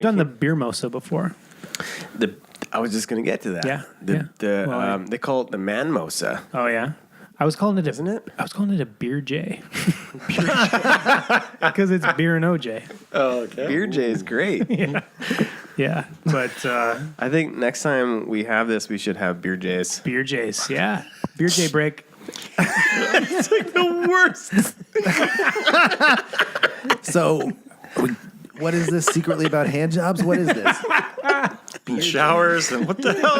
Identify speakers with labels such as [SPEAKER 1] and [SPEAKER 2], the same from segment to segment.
[SPEAKER 1] Done the beer mosa before.
[SPEAKER 2] I was just going to get to that.
[SPEAKER 1] Yeah.
[SPEAKER 2] They call it the man mosa.
[SPEAKER 1] Oh yeah. I was calling it
[SPEAKER 2] Isn't it?
[SPEAKER 1] I was calling it a beer J. Because it's beer and OJ.
[SPEAKER 2] Oh, okay. Beer J is great.
[SPEAKER 1] Yeah. But
[SPEAKER 2] I think next time we have this, we should have beer J's.
[SPEAKER 1] beer J's, yeah. Beer J break.
[SPEAKER 2] It's like the worst.
[SPEAKER 3] So, what is this secretly about hand jobs? What is this?
[SPEAKER 4] And showers and what the hell?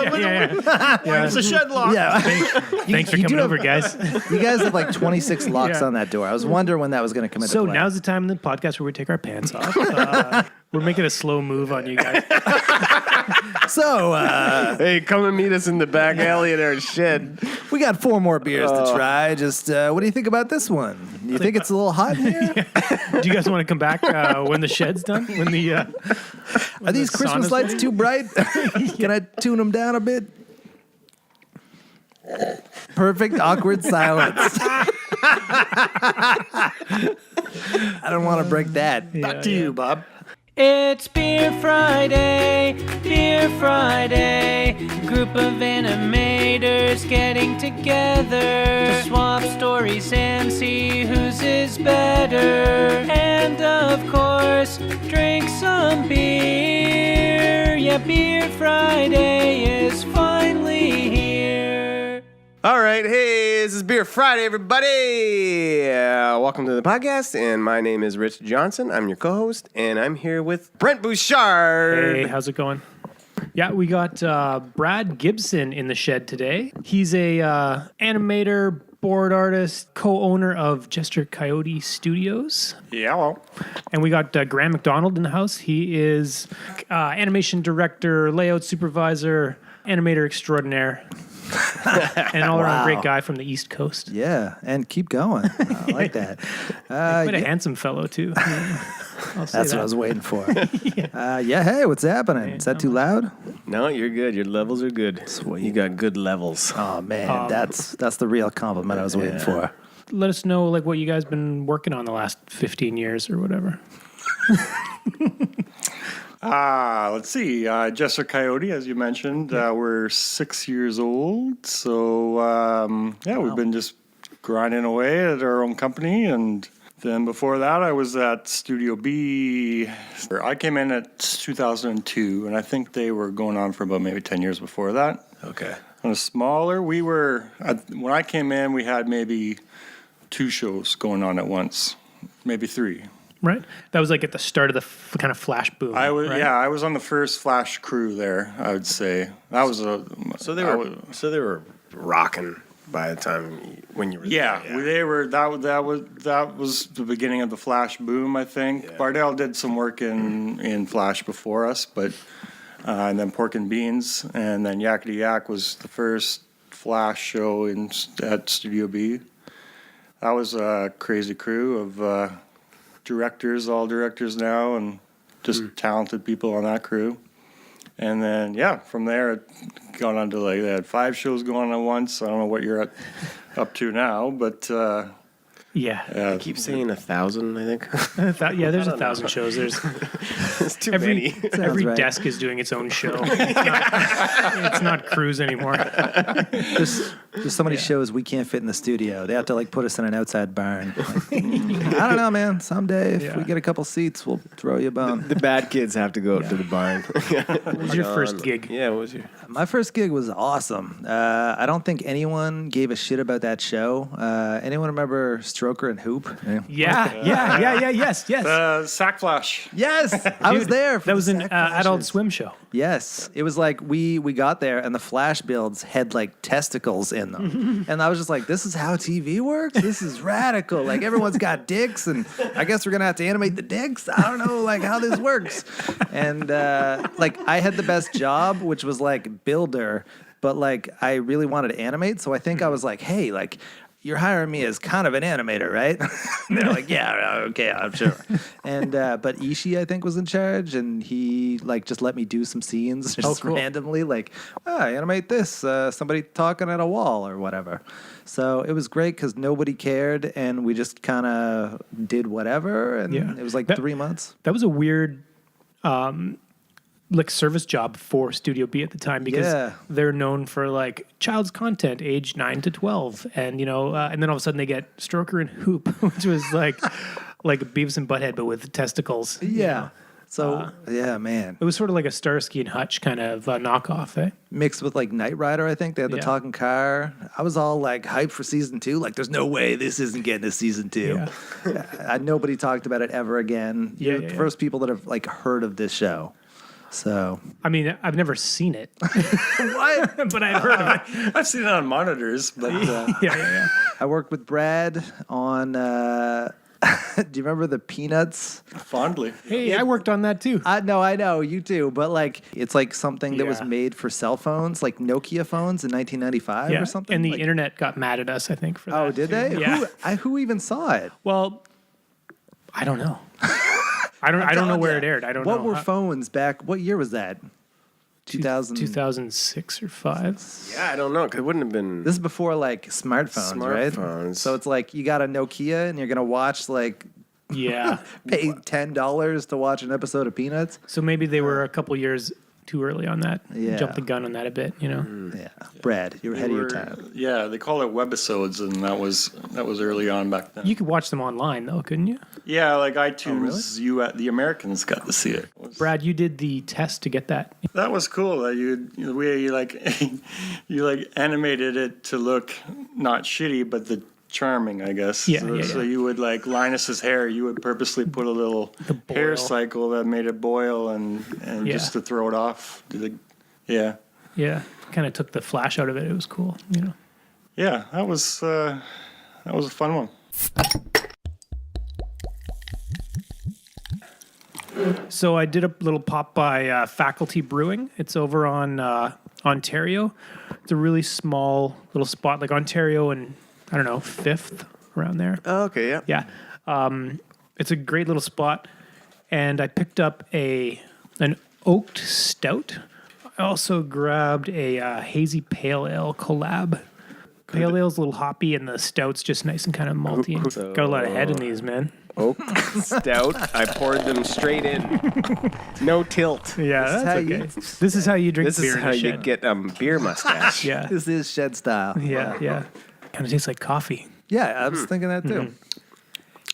[SPEAKER 4] It's a shed lock.
[SPEAKER 3] Yeah.
[SPEAKER 1] Thanks for coming over, guys.
[SPEAKER 3] You guys have like 26 locks on that door. I was wondering when that was going to come into
[SPEAKER 1] So
[SPEAKER 3] play.
[SPEAKER 1] now's the time in the podcast where we take our pants off. We're making a slow move on you guys.
[SPEAKER 3] So,
[SPEAKER 2] Hey, come and meet us in the back alley at our shed.
[SPEAKER 3] we got 4 more beers to try. Just, what do you think about this one? You think it's a little hot in here?
[SPEAKER 1] Do you guys want to come back when the shed's done? When the
[SPEAKER 3] Are these Christmas
[SPEAKER 1] sauna's
[SPEAKER 3] lights
[SPEAKER 1] ready?
[SPEAKER 3] too bright? Can I tune them down a bit? Perfect awkward silence. I don't want to break that.
[SPEAKER 4] Back to you, Bob.
[SPEAKER 5] It's Beer Friday, group of animators getting together to swap stories and see whose is better. And of course, drink some beer. Yeah, Beer Friday is finally here.
[SPEAKER 2] All right, hey, this is Beer Friday, everybody. Welcome to the podcast, and my name is Rich Johnson. I'm your co-host, and I'm here with Brent Bouchard.
[SPEAKER 1] Hey, how's it going? Yeah, we got Brad Gibson in the shed today. He's a animator, board artist, co-owner of Jessa Coyote Studios.
[SPEAKER 4] Yeah, well.
[SPEAKER 1] And we got Graeme MacDonald in the house. He is animation director, layout supervisor, animator extraordinaire. And an all-around great guy from the East Coast.
[SPEAKER 3] Yeah, and keep going. I like that.
[SPEAKER 1] Quite a handsome fellow, too.
[SPEAKER 3] That's what I was waiting for. Hey, what's happening? Is that too loud?
[SPEAKER 2] No, you're good. Your levels are good.
[SPEAKER 3] Sweet.
[SPEAKER 2] You got good levels.
[SPEAKER 3] Oh, man, that's the real compliment I was waiting for.
[SPEAKER 1] Let us know like what you guys been working on the last 15 years or whatever.
[SPEAKER 4] Let's see. Jessa Coyote, as you mentioned, we're 6 years old. So, we've been just grinding away at our own company. And then before that, I was at Studio B. I came in at 2002, and I think they were going on for about maybe 10 years before that.
[SPEAKER 2] Okay.
[SPEAKER 4] On a smaller, when I came in, we had maybe 2 shows going on at once, maybe 3.
[SPEAKER 1] Right? That was like at the start of the kind of flash boom.
[SPEAKER 4] I was
[SPEAKER 1] right?
[SPEAKER 4] I was on the first Flash crew there. I would say that was
[SPEAKER 2] So they were rocking by the time when you were
[SPEAKER 4] yeah,
[SPEAKER 2] there.
[SPEAKER 4] they were that was the beginning of the Flash boom. I think Bardell did some work in Flash before us, but and then Pork and Beans, and then Yakety Yak was the first Flash show at Studio B. That was a crazy crew of all directors now, and just talented people on that crew. And then, from there, it got on to they had 5 shows going on at once. I don't know what you're up to now, but
[SPEAKER 1] yeah.
[SPEAKER 2] I keep saying 1,000, I think.
[SPEAKER 1] There's 1,000 shows. There's
[SPEAKER 2] It's too many.
[SPEAKER 1] every
[SPEAKER 3] right.
[SPEAKER 1] desk is doing its own show. It's not crews anymore.
[SPEAKER 3] There's so many shows we can't fit in the studio. They have to put us in an outside barn. I don't know, man. Someday, if we get a couple seats, we'll throw you a bone.
[SPEAKER 2] The bad kids have to go to the barn.
[SPEAKER 1] What was your first gig?
[SPEAKER 2] Yeah, what was your...
[SPEAKER 3] My first gig was awesome. I don't think anyone gave a shit about that show. Anyone remember Stroker and Hoop?
[SPEAKER 1] Yes.
[SPEAKER 4] Sack Flash.
[SPEAKER 3] Yes, I was there.
[SPEAKER 1] That was an Adult Swim show.
[SPEAKER 3] Yes, it was like we got there and the Flash builds had testicles in them, and I was just like, "This is how TV works. This is radical. Everyone's got dicks, and I guess we're gonna have to animate the dicks. I don't know how this works." And I had the best job, which was builder, but I really wanted to animate, so I think I was like, "Hey, you're hiring me as kind of an animator, right?" And they're like, "Yeah, okay, I'm sure." And but Ishii, I think, was in charge, and he just let me do some scenes just
[SPEAKER 1] cool.
[SPEAKER 3] randomly, animate this, somebody talking at a wall or whatever. So it was great because nobody cared, and we just kind of did whatever, and it was 3 months.
[SPEAKER 1] That was a weird like service job for Studio B at the time because
[SPEAKER 3] Yeah.
[SPEAKER 1] they're known for like child's content, age 9 to 12, and and then all of a sudden they get Stroker and Hoop, which was like Beavis and Butthead but with testicles.
[SPEAKER 3] Yeah. So yeah, man.
[SPEAKER 1] It was sort of like a Starsky and Hutch kind of knockoff, eh?
[SPEAKER 3] Mixed with like Knight Rider, I think they had the
[SPEAKER 1] Yeah.
[SPEAKER 3] talking car. I was all like hyped for season 2. Like, there's no way this isn't getting to season 2. Nobody talked about it ever again.
[SPEAKER 1] Yeah,
[SPEAKER 3] You're
[SPEAKER 1] yeah,
[SPEAKER 3] the
[SPEAKER 1] yeah.
[SPEAKER 3] first people that have like heard of this show. So
[SPEAKER 1] I mean, I've never seen it,
[SPEAKER 3] what?
[SPEAKER 1] but I've heard of it.
[SPEAKER 4] I've seen it on monitors, but
[SPEAKER 1] Yeah.
[SPEAKER 3] I worked with Brad on. Do you remember the Peanuts?
[SPEAKER 4] fondly.
[SPEAKER 1] Hey, I worked on that too.
[SPEAKER 3] I know you do, but like it's like something that was
[SPEAKER 1] Yeah.
[SPEAKER 3] made for cell phones, like Nokia phones in 1995
[SPEAKER 1] Yeah,
[SPEAKER 3] or something.
[SPEAKER 1] and the
[SPEAKER 3] Like-
[SPEAKER 1] internet got mad at us, I think, for that.
[SPEAKER 3] Oh, did
[SPEAKER 1] too.
[SPEAKER 3] they?
[SPEAKER 1] Yeah.
[SPEAKER 3] Who even saw it?
[SPEAKER 1] Well, I don't know. I don't know where it aired. I don't know.
[SPEAKER 3] What were phones back? What year was that? 2000.
[SPEAKER 1] 2006 or 5?
[SPEAKER 2] Yeah, I don't know. 'Cause it wouldn't have been.
[SPEAKER 3] This is before like smartphones, right?
[SPEAKER 2] Smartphones.
[SPEAKER 3] So it's like you got a Nokia and you're gonna watch like
[SPEAKER 1] Yeah.
[SPEAKER 3] pay $10 to watch an episode of Peanuts.
[SPEAKER 1] So maybe they were a couple years too early on that.
[SPEAKER 3] Yeah.
[SPEAKER 1] Jumped the gun on that a bit,
[SPEAKER 3] Yeah, Brad, you're ahead of your time.
[SPEAKER 4] Yeah, they call it webisodes, and that was early on back then.
[SPEAKER 1] You could watch them online though, couldn't you?
[SPEAKER 4] Yeah, like iTunes, the Americans got to see it.
[SPEAKER 1] Brad, you did the test to get that.
[SPEAKER 4] That was cool. That the way you like you like animated it to look not shitty, but the charming, I guess.
[SPEAKER 1] Yeah,
[SPEAKER 4] so,
[SPEAKER 1] yeah,
[SPEAKER 4] so
[SPEAKER 1] yeah.
[SPEAKER 4] you would like Linus's hair. You would purposely put a little hair
[SPEAKER 1] boil.
[SPEAKER 4] cycle that made it boil, and
[SPEAKER 1] Yeah.
[SPEAKER 4] just to throw it off. Yeah,
[SPEAKER 1] Yeah. Kind of took the flash out of it. It was cool,
[SPEAKER 4] yeah. That was a fun one.
[SPEAKER 1] So I did a little pop by Faculty Brewing. It's over on Ontario. It's a really small little spot, like Ontario and, I don't know, 5th, around there.
[SPEAKER 2] Oh, okay, yeah.
[SPEAKER 1] Yeah. It's a great little spot. And I picked up an oaked stout. I also grabbed a hazy pale ale collab. Pale ale's a little hoppy and the stout's just nice and kind of malty. Got a lot of head in these, man.
[SPEAKER 2] Oak stout. I poured them straight in. No tilt.
[SPEAKER 1] Yeah,
[SPEAKER 3] This is
[SPEAKER 1] that's
[SPEAKER 3] how
[SPEAKER 1] okay.
[SPEAKER 3] you-
[SPEAKER 1] This is how you drink
[SPEAKER 2] This
[SPEAKER 1] beer
[SPEAKER 2] is
[SPEAKER 1] in
[SPEAKER 2] how
[SPEAKER 1] a
[SPEAKER 2] you
[SPEAKER 1] shed.
[SPEAKER 2] get beer mustache.
[SPEAKER 1] Yeah,
[SPEAKER 3] This is shed style.
[SPEAKER 1] yeah. Kind of tastes like coffee.
[SPEAKER 3] Yeah, I was thinking that too.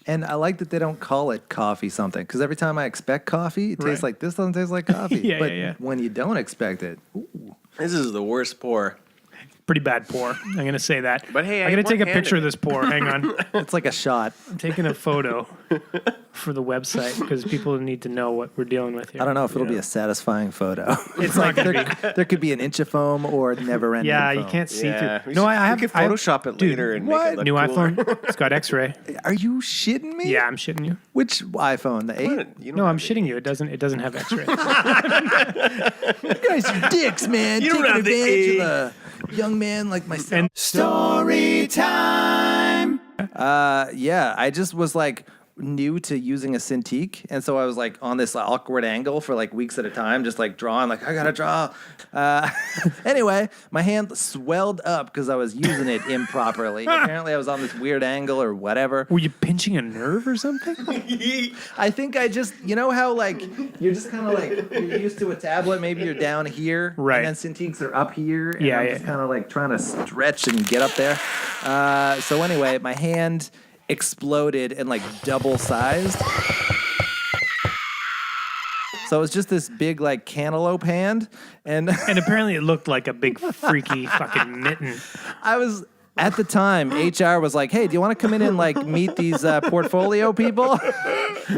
[SPEAKER 3] And I like that they don't call it coffee something because every time I expect coffee, it tastes
[SPEAKER 1] Right.
[SPEAKER 3] like this doesn't taste like coffee.
[SPEAKER 1] Yeah,
[SPEAKER 3] but
[SPEAKER 1] yeah.
[SPEAKER 3] when you don't expect it,
[SPEAKER 2] This is the worst pour.
[SPEAKER 1] Pretty bad pour. I'm going to say that.
[SPEAKER 2] But hey,
[SPEAKER 1] I'm going to take a
[SPEAKER 2] one-handed
[SPEAKER 1] picture of this pour. Hang on.
[SPEAKER 3] it's like a shot.
[SPEAKER 1] I'm taking a photo for the website because people need to know what we're dealing with here.
[SPEAKER 3] I don't know if it'll be a satisfying photo.
[SPEAKER 1] It's not going to be.
[SPEAKER 3] There could be an inch of foam or never ending.
[SPEAKER 1] Yeah,
[SPEAKER 3] foam.
[SPEAKER 1] you can't see
[SPEAKER 2] Yeah.
[SPEAKER 1] through.
[SPEAKER 2] We
[SPEAKER 1] No,
[SPEAKER 2] should-
[SPEAKER 1] I have.
[SPEAKER 2] We could
[SPEAKER 1] I have-
[SPEAKER 2] Photoshop it
[SPEAKER 1] dude,
[SPEAKER 2] later and
[SPEAKER 3] what?
[SPEAKER 2] make it look
[SPEAKER 1] New
[SPEAKER 2] cooler.
[SPEAKER 1] iPhone. It's got X-ray.
[SPEAKER 3] Are you shitting me?
[SPEAKER 1] Yeah, I'm shitting you.
[SPEAKER 3] Which iPhone? The 8?
[SPEAKER 2] You don't
[SPEAKER 1] No, I'm
[SPEAKER 2] have
[SPEAKER 1] shitting you. It doesn't have X-ray.
[SPEAKER 3] You guys are dicks, man.
[SPEAKER 2] You don't
[SPEAKER 3] Taking
[SPEAKER 2] have the
[SPEAKER 3] advantage
[SPEAKER 2] 8.
[SPEAKER 3] of a young man like myself.
[SPEAKER 1] And
[SPEAKER 3] Story time. Yeah, I just was like new to using a Cintiq, and so I was like on this awkward angle for like weeks at a time, just like drawing. Like I gotta draw. Anyway, my hand swelled up because I was using it improperly. Apparently, I was on this weird angle or whatever.
[SPEAKER 1] were you pinching a nerve or something?
[SPEAKER 3] I think I just, you know how like you're just kind of like you're used to a tablet. Maybe you're down here,
[SPEAKER 1] Right.
[SPEAKER 3] And then Cintiqs are up here. And
[SPEAKER 1] Yeah,
[SPEAKER 3] I'm
[SPEAKER 1] yeah.
[SPEAKER 3] just kind of like trying to stretch and get up there. So anyway, my hand exploded and like double sized. So it was just this big like cantaloupe hand, and
[SPEAKER 1] And apparently, it looked like a big freaky fucking mitten.
[SPEAKER 3] I was. At the time, HR was like, "Hey, do you want to come in and like meet these portfolio people,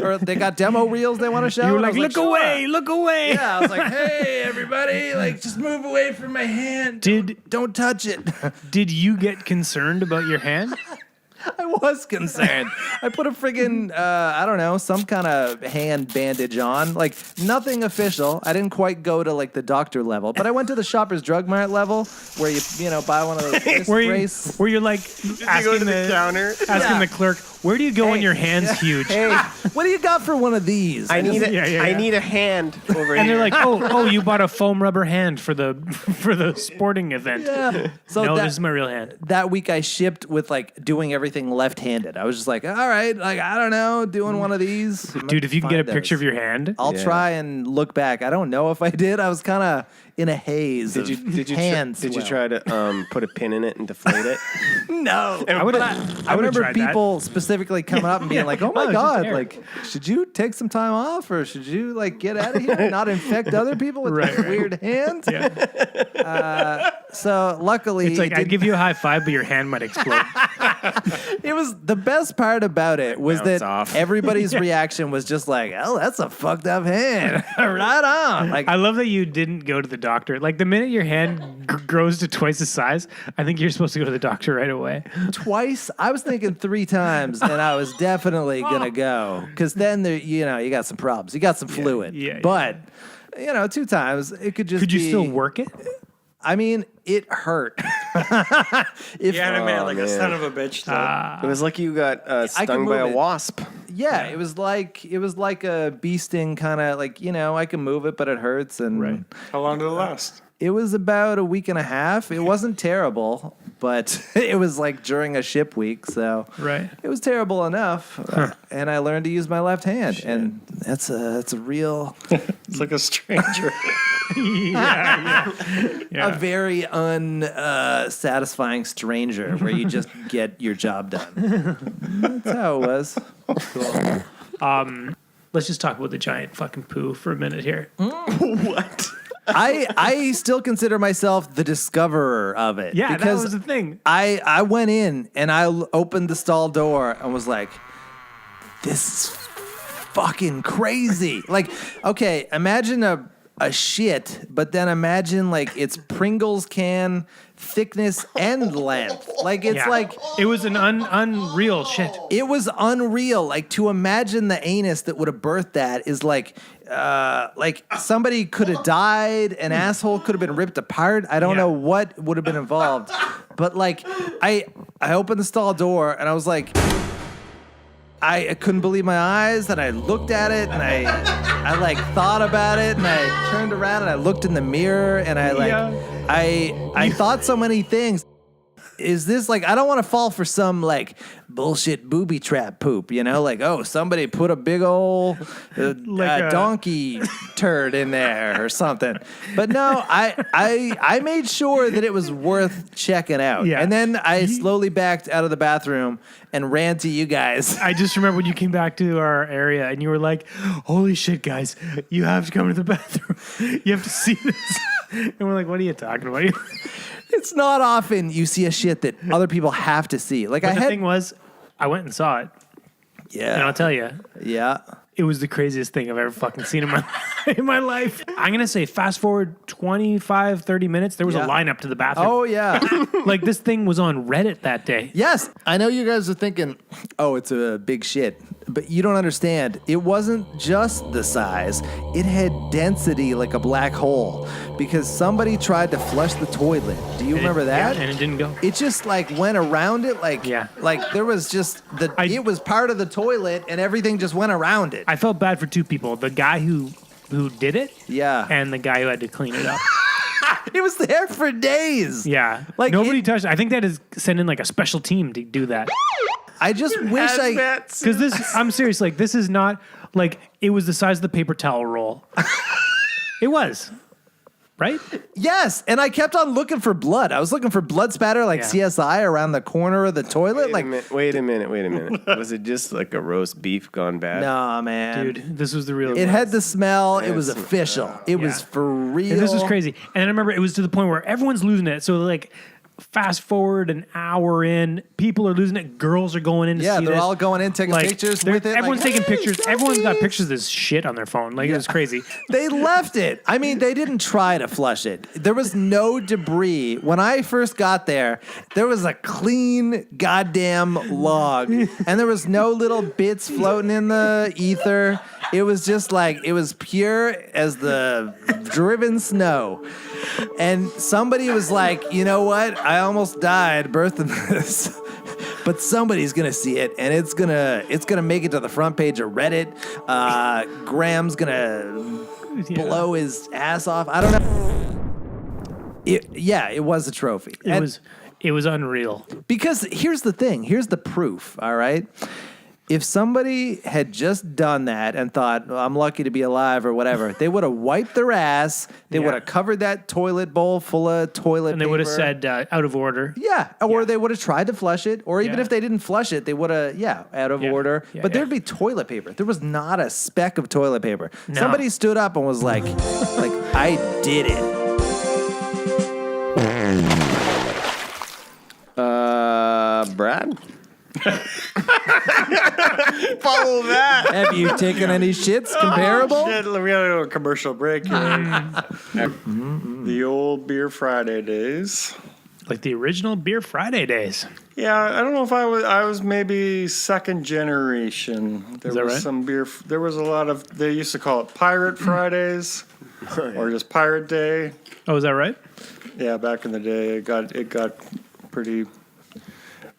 [SPEAKER 3] or they got demo reels they want to show?"
[SPEAKER 1] You were
[SPEAKER 3] And I
[SPEAKER 1] like,
[SPEAKER 3] was
[SPEAKER 1] "Look
[SPEAKER 3] "Sure."
[SPEAKER 1] away, look away."
[SPEAKER 3] Yeah, I was like, "Hey, everybody, like, just move away from my hand. Don't touch it."
[SPEAKER 1] Did you get concerned about your hand?
[SPEAKER 3] I was concerned. I put a friggin', I don't know, some kind of hand bandage on. Like, nothing official. I didn't quite go to, like, the doctor level. But I went to the Shoppers Drug Mart level where you know, buy one of those wrist
[SPEAKER 1] Where
[SPEAKER 3] brace.
[SPEAKER 1] you're like
[SPEAKER 2] You go
[SPEAKER 1] asking
[SPEAKER 2] to the counter.
[SPEAKER 1] asking
[SPEAKER 3] Yeah.
[SPEAKER 1] the clerk, Where do you go when your hand's huge?
[SPEAKER 2] Hey,
[SPEAKER 3] What do you got for one of these?
[SPEAKER 2] I need
[SPEAKER 1] Yeah.
[SPEAKER 2] I need a hand over
[SPEAKER 1] And
[SPEAKER 2] here.
[SPEAKER 1] they're like, oh, you bought a foam rubber hand for the sporting event.
[SPEAKER 3] Yeah. So
[SPEAKER 1] No,
[SPEAKER 3] that,
[SPEAKER 1] this is my real hand.
[SPEAKER 3] that week I shipped with like doing everything left-handed. I was just like, all right, like I don't know, doing one of these.
[SPEAKER 1] Dude, if you can get a
[SPEAKER 3] Find
[SPEAKER 1] picture
[SPEAKER 3] those.
[SPEAKER 1] of your hand,
[SPEAKER 3] I'll
[SPEAKER 2] Yeah.
[SPEAKER 3] try and look back. I don't know if I did. I was kind of in a haze.
[SPEAKER 2] Did you
[SPEAKER 3] hands?
[SPEAKER 2] did you try to put a pin in it and deflate it?
[SPEAKER 3] No.
[SPEAKER 1] I would
[SPEAKER 3] I remember
[SPEAKER 1] tried that.
[SPEAKER 3] people specifically coming up and being like, "Oh my
[SPEAKER 1] Oh, it's just
[SPEAKER 3] god,
[SPEAKER 1] air."
[SPEAKER 3] like, should you take some time off, or should you like get out of here and not infect other people with
[SPEAKER 1] Right, right.
[SPEAKER 3] weird hands?"
[SPEAKER 1] Yeah.
[SPEAKER 3] So luckily,
[SPEAKER 1] It's like
[SPEAKER 3] it
[SPEAKER 1] I'd give you a high five, but your hand might explode.
[SPEAKER 3] It was the best part about it was
[SPEAKER 2] Bounce
[SPEAKER 3] that
[SPEAKER 2] off.
[SPEAKER 3] everybody's reaction was just like, "Oh, that's a fucked up hand." Right on. Like
[SPEAKER 1] I love that you didn't go to the doctor. Like the minute your hand grows to twice the size, I think you're supposed to go to the doctor right away.
[SPEAKER 3] twice. I was thinking 3 times, and I was definitely gonna go because then there, you got some problems. You got some fluid.
[SPEAKER 1] yeah.
[SPEAKER 3] But 2 times it could just.
[SPEAKER 1] Could you
[SPEAKER 3] be-
[SPEAKER 1] still work it?
[SPEAKER 3] I mean, it hurt. If,
[SPEAKER 4] You had a man like a
[SPEAKER 2] man.
[SPEAKER 4] son of a bitch. Though.
[SPEAKER 2] It was like you got
[SPEAKER 3] can
[SPEAKER 2] stung by a
[SPEAKER 3] move it.
[SPEAKER 2] wasp.
[SPEAKER 3] Yeah, it was like a bee sting kind of like I can move it, but it hurts, and
[SPEAKER 1] Right.
[SPEAKER 4] How long did it last?
[SPEAKER 3] it was about a week and a half. It wasn't terrible, but it was like during a ship week, so
[SPEAKER 1] Right.
[SPEAKER 3] it was terrible enough. And I learned to use my left hand, and that's a real,
[SPEAKER 4] It's like a stranger.
[SPEAKER 1] Yeah.
[SPEAKER 3] a very unsatisfying stranger where you just get your job done. That's how it was.
[SPEAKER 1] Let's just talk about the giant fucking poo for a minute here.
[SPEAKER 2] What?
[SPEAKER 3] I still consider myself the discoverer of it.
[SPEAKER 1] Yeah,
[SPEAKER 3] because
[SPEAKER 1] that was the thing.
[SPEAKER 3] I went in and I opened the stall door and was like, this is fucking crazy. Like, okay, imagine a shit, but then imagine like it's Pringles can thickness and length. Like it's
[SPEAKER 1] Yeah.
[SPEAKER 3] like
[SPEAKER 1] it was an unreal shit.
[SPEAKER 3] it was unreal. Like to imagine the anus that would have birthed that is like somebody could have died, an asshole could have been ripped apart. I don't
[SPEAKER 1] Yeah.
[SPEAKER 3] know what would have been involved. But like I opened the stall door and I was like I couldn't believe my eyes, and I looked at it and I like thought about it and I turned around and I looked in the mirror and I like
[SPEAKER 1] Yeah.
[SPEAKER 3] I thought so many things. Is this like I don't want to fall for some like bullshit booby trap poop, like oh somebody put a big old
[SPEAKER 1] Like a-
[SPEAKER 3] donkey turd in there or something. But no, I made sure that it was worth checking out.
[SPEAKER 1] Yeah.
[SPEAKER 3] And then I slowly backed out of the bathroom and ran to you guys.
[SPEAKER 1] I just remember when you came back to our area and you were like, holy shit, guys, you have to come to the bathroom. You have to see this. And we're like, what are you talking about?
[SPEAKER 3] It's not often you see a shit that other people have to see. Like
[SPEAKER 1] But
[SPEAKER 3] I
[SPEAKER 1] the
[SPEAKER 3] had
[SPEAKER 1] thing was, I went and saw it. And I'll
[SPEAKER 3] yeah.
[SPEAKER 1] tell you,
[SPEAKER 3] Yeah.
[SPEAKER 1] it was the craziest thing I've ever fucking seen in my life. I'm going to say fast forward 25, 30 minutes, there was
[SPEAKER 3] Yeah.
[SPEAKER 1] a lineup to the bathroom.
[SPEAKER 3] Oh yeah.
[SPEAKER 1] Like this thing was on Reddit that day.
[SPEAKER 3] Yes, I know you guys are thinking, oh, it's a big shit. But you don't understand. It wasn't just the size. It had density like a black hole because somebody tried to flush the toilet. Do you remember that?
[SPEAKER 1] Yeah, and it didn't go.
[SPEAKER 3] It just like went around it like
[SPEAKER 1] Yeah.
[SPEAKER 3] like there was just it was part of the toilet and everything just went around it.
[SPEAKER 1] I felt bad for two people, the guy who did it
[SPEAKER 3] Yeah.
[SPEAKER 1] and the guy who had to clean it up.
[SPEAKER 3] It was there for days.
[SPEAKER 1] Yeah.
[SPEAKER 3] Like,
[SPEAKER 1] nobody
[SPEAKER 3] it-
[SPEAKER 1] touched it. I think that is send in like a special team to do that.
[SPEAKER 3] I just wish I
[SPEAKER 2] Hazmat suit.
[SPEAKER 1] Because this, I'm serious, like this is not like it was the size of the paper towel roll. It was. Right?
[SPEAKER 3] Yes, and I kept on looking for blood. I was looking for blood spatter like
[SPEAKER 1] Yeah.
[SPEAKER 3] CSI around the corner of the toilet.
[SPEAKER 2] Wait a minute. Was it just like a roast beef gone bad?
[SPEAKER 3] No, man.
[SPEAKER 1] Dude, this was the real
[SPEAKER 3] It had the smell. It was
[SPEAKER 2] Yes.
[SPEAKER 3] official. It was
[SPEAKER 1] Yeah.
[SPEAKER 3] for real.
[SPEAKER 1] And this was crazy. And I remember it was to the point where everyone's losing it. So like fast forward an hour in, people are losing it. Girls are going in to
[SPEAKER 3] Yeah,
[SPEAKER 1] see
[SPEAKER 3] they're
[SPEAKER 1] this.
[SPEAKER 3] all going in, taking pictures
[SPEAKER 1] they're-
[SPEAKER 3] with it.
[SPEAKER 1] Everyone's
[SPEAKER 3] like,
[SPEAKER 1] taking
[SPEAKER 3] "Hey,
[SPEAKER 1] pictures. Everyone's got
[SPEAKER 3] selfies."
[SPEAKER 1] pictures of this shit on their phone. Like it was crazy.
[SPEAKER 3] They left it. I mean, they didn't try to flush it. There was no debris. When I first got there, there was a clean goddamn log. And there was no little bits floating in the ether. It was just like, it was pure as the driven snow. And somebody was like, you know what? I almost died birthing this. but somebody's gonna see it, and it's gonna make it to the front page of Reddit. Graham's gonna blow his ass off. I don't know. It was a trophy.
[SPEAKER 1] It was unreal.
[SPEAKER 3] Because here's the thing. Here's the proof, all right? If somebody had just done that and thought, I'm lucky to be alive or whatever, they would have wiped their ass. They would have covered that toilet bowl full of toilet paper.
[SPEAKER 1] And they would have said, out of order.
[SPEAKER 3] Yeah, or they would have tried to flush it. Or even if they didn't flush it, they would have, out of order.
[SPEAKER 1] Yeah,
[SPEAKER 3] but there'd be toilet paper. There was not a speck of toilet paper.
[SPEAKER 1] No.
[SPEAKER 3] Somebody stood up and was like, I did it.
[SPEAKER 2] Brad? Follow that.
[SPEAKER 3] Have you taken any shits comparable?
[SPEAKER 4] Shit, we got a little commercial break here. The old Beer Friday days.
[SPEAKER 1] Like the original Beer Friday days.
[SPEAKER 4] Yeah, I don't know if I was maybe second generation. There
[SPEAKER 1] Is that
[SPEAKER 4] was
[SPEAKER 1] right?
[SPEAKER 4] some beer. There was a lot of. They used to call it Pirate Fridays, or just Pirate Day.
[SPEAKER 1] Oh, is that right?
[SPEAKER 4] Yeah, back in the day, it got pretty.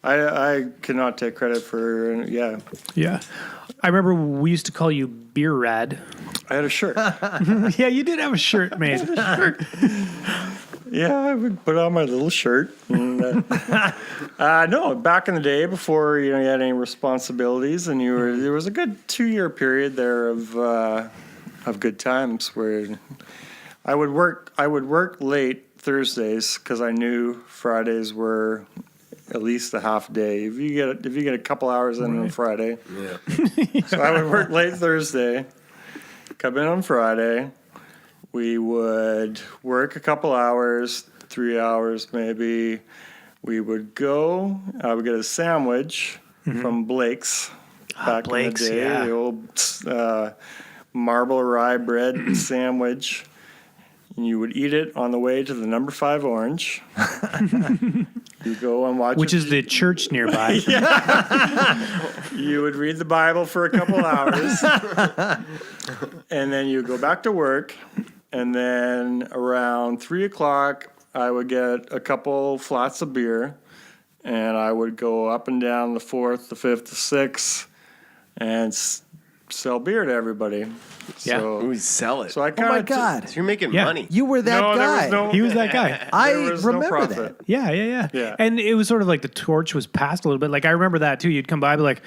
[SPEAKER 4] I cannot take credit for. Yeah,
[SPEAKER 1] Yeah. I remember we used to call you Beer Rad.
[SPEAKER 4] I had a shirt.
[SPEAKER 1] Yeah, you did have a shirt made.
[SPEAKER 4] Yeah, I would put on my little shirt. And, no, back in the day, before you had any responsibilities, and there was a good 2-year period there of good times where I would work late Thursdays because I knew Fridays were at least a half day. If you get a couple hours in on Friday, so I would work late Thursday, come in on Friday. We would work a couple hours, 3 hours maybe. We would go. I would get a sandwich from Blake's back
[SPEAKER 1] Blake's,
[SPEAKER 4] in the day.
[SPEAKER 1] yeah.
[SPEAKER 4] The old marble rye bread sandwich. And you would eat it on the way to the number 5 Orange. You go and watch
[SPEAKER 1] Which is the church nearby.
[SPEAKER 4] You would read the Bible for a couple hours. And then you go back to work. And then around 3 o'clock, I would get a couple flats of beer, and I would go up and down the 4th, the 5th, the 6th, and sell beer to everybody.
[SPEAKER 1] Yeah.
[SPEAKER 4] So,
[SPEAKER 2] We sell it.
[SPEAKER 4] so I
[SPEAKER 3] Oh
[SPEAKER 4] kind
[SPEAKER 3] my
[SPEAKER 4] of
[SPEAKER 3] God.
[SPEAKER 2] So you're making
[SPEAKER 1] Yeah.
[SPEAKER 2] money.
[SPEAKER 3] You were that
[SPEAKER 4] No, there
[SPEAKER 3] guy.
[SPEAKER 4] was no-
[SPEAKER 1] He was that guy.
[SPEAKER 3] I
[SPEAKER 4] there was no
[SPEAKER 3] remember
[SPEAKER 4] profit.
[SPEAKER 3] that.
[SPEAKER 1] Yeah.
[SPEAKER 4] Yeah.
[SPEAKER 1] And it was sort of like the torch was passed a little bit. Like I remember that too. You'd come by, be like,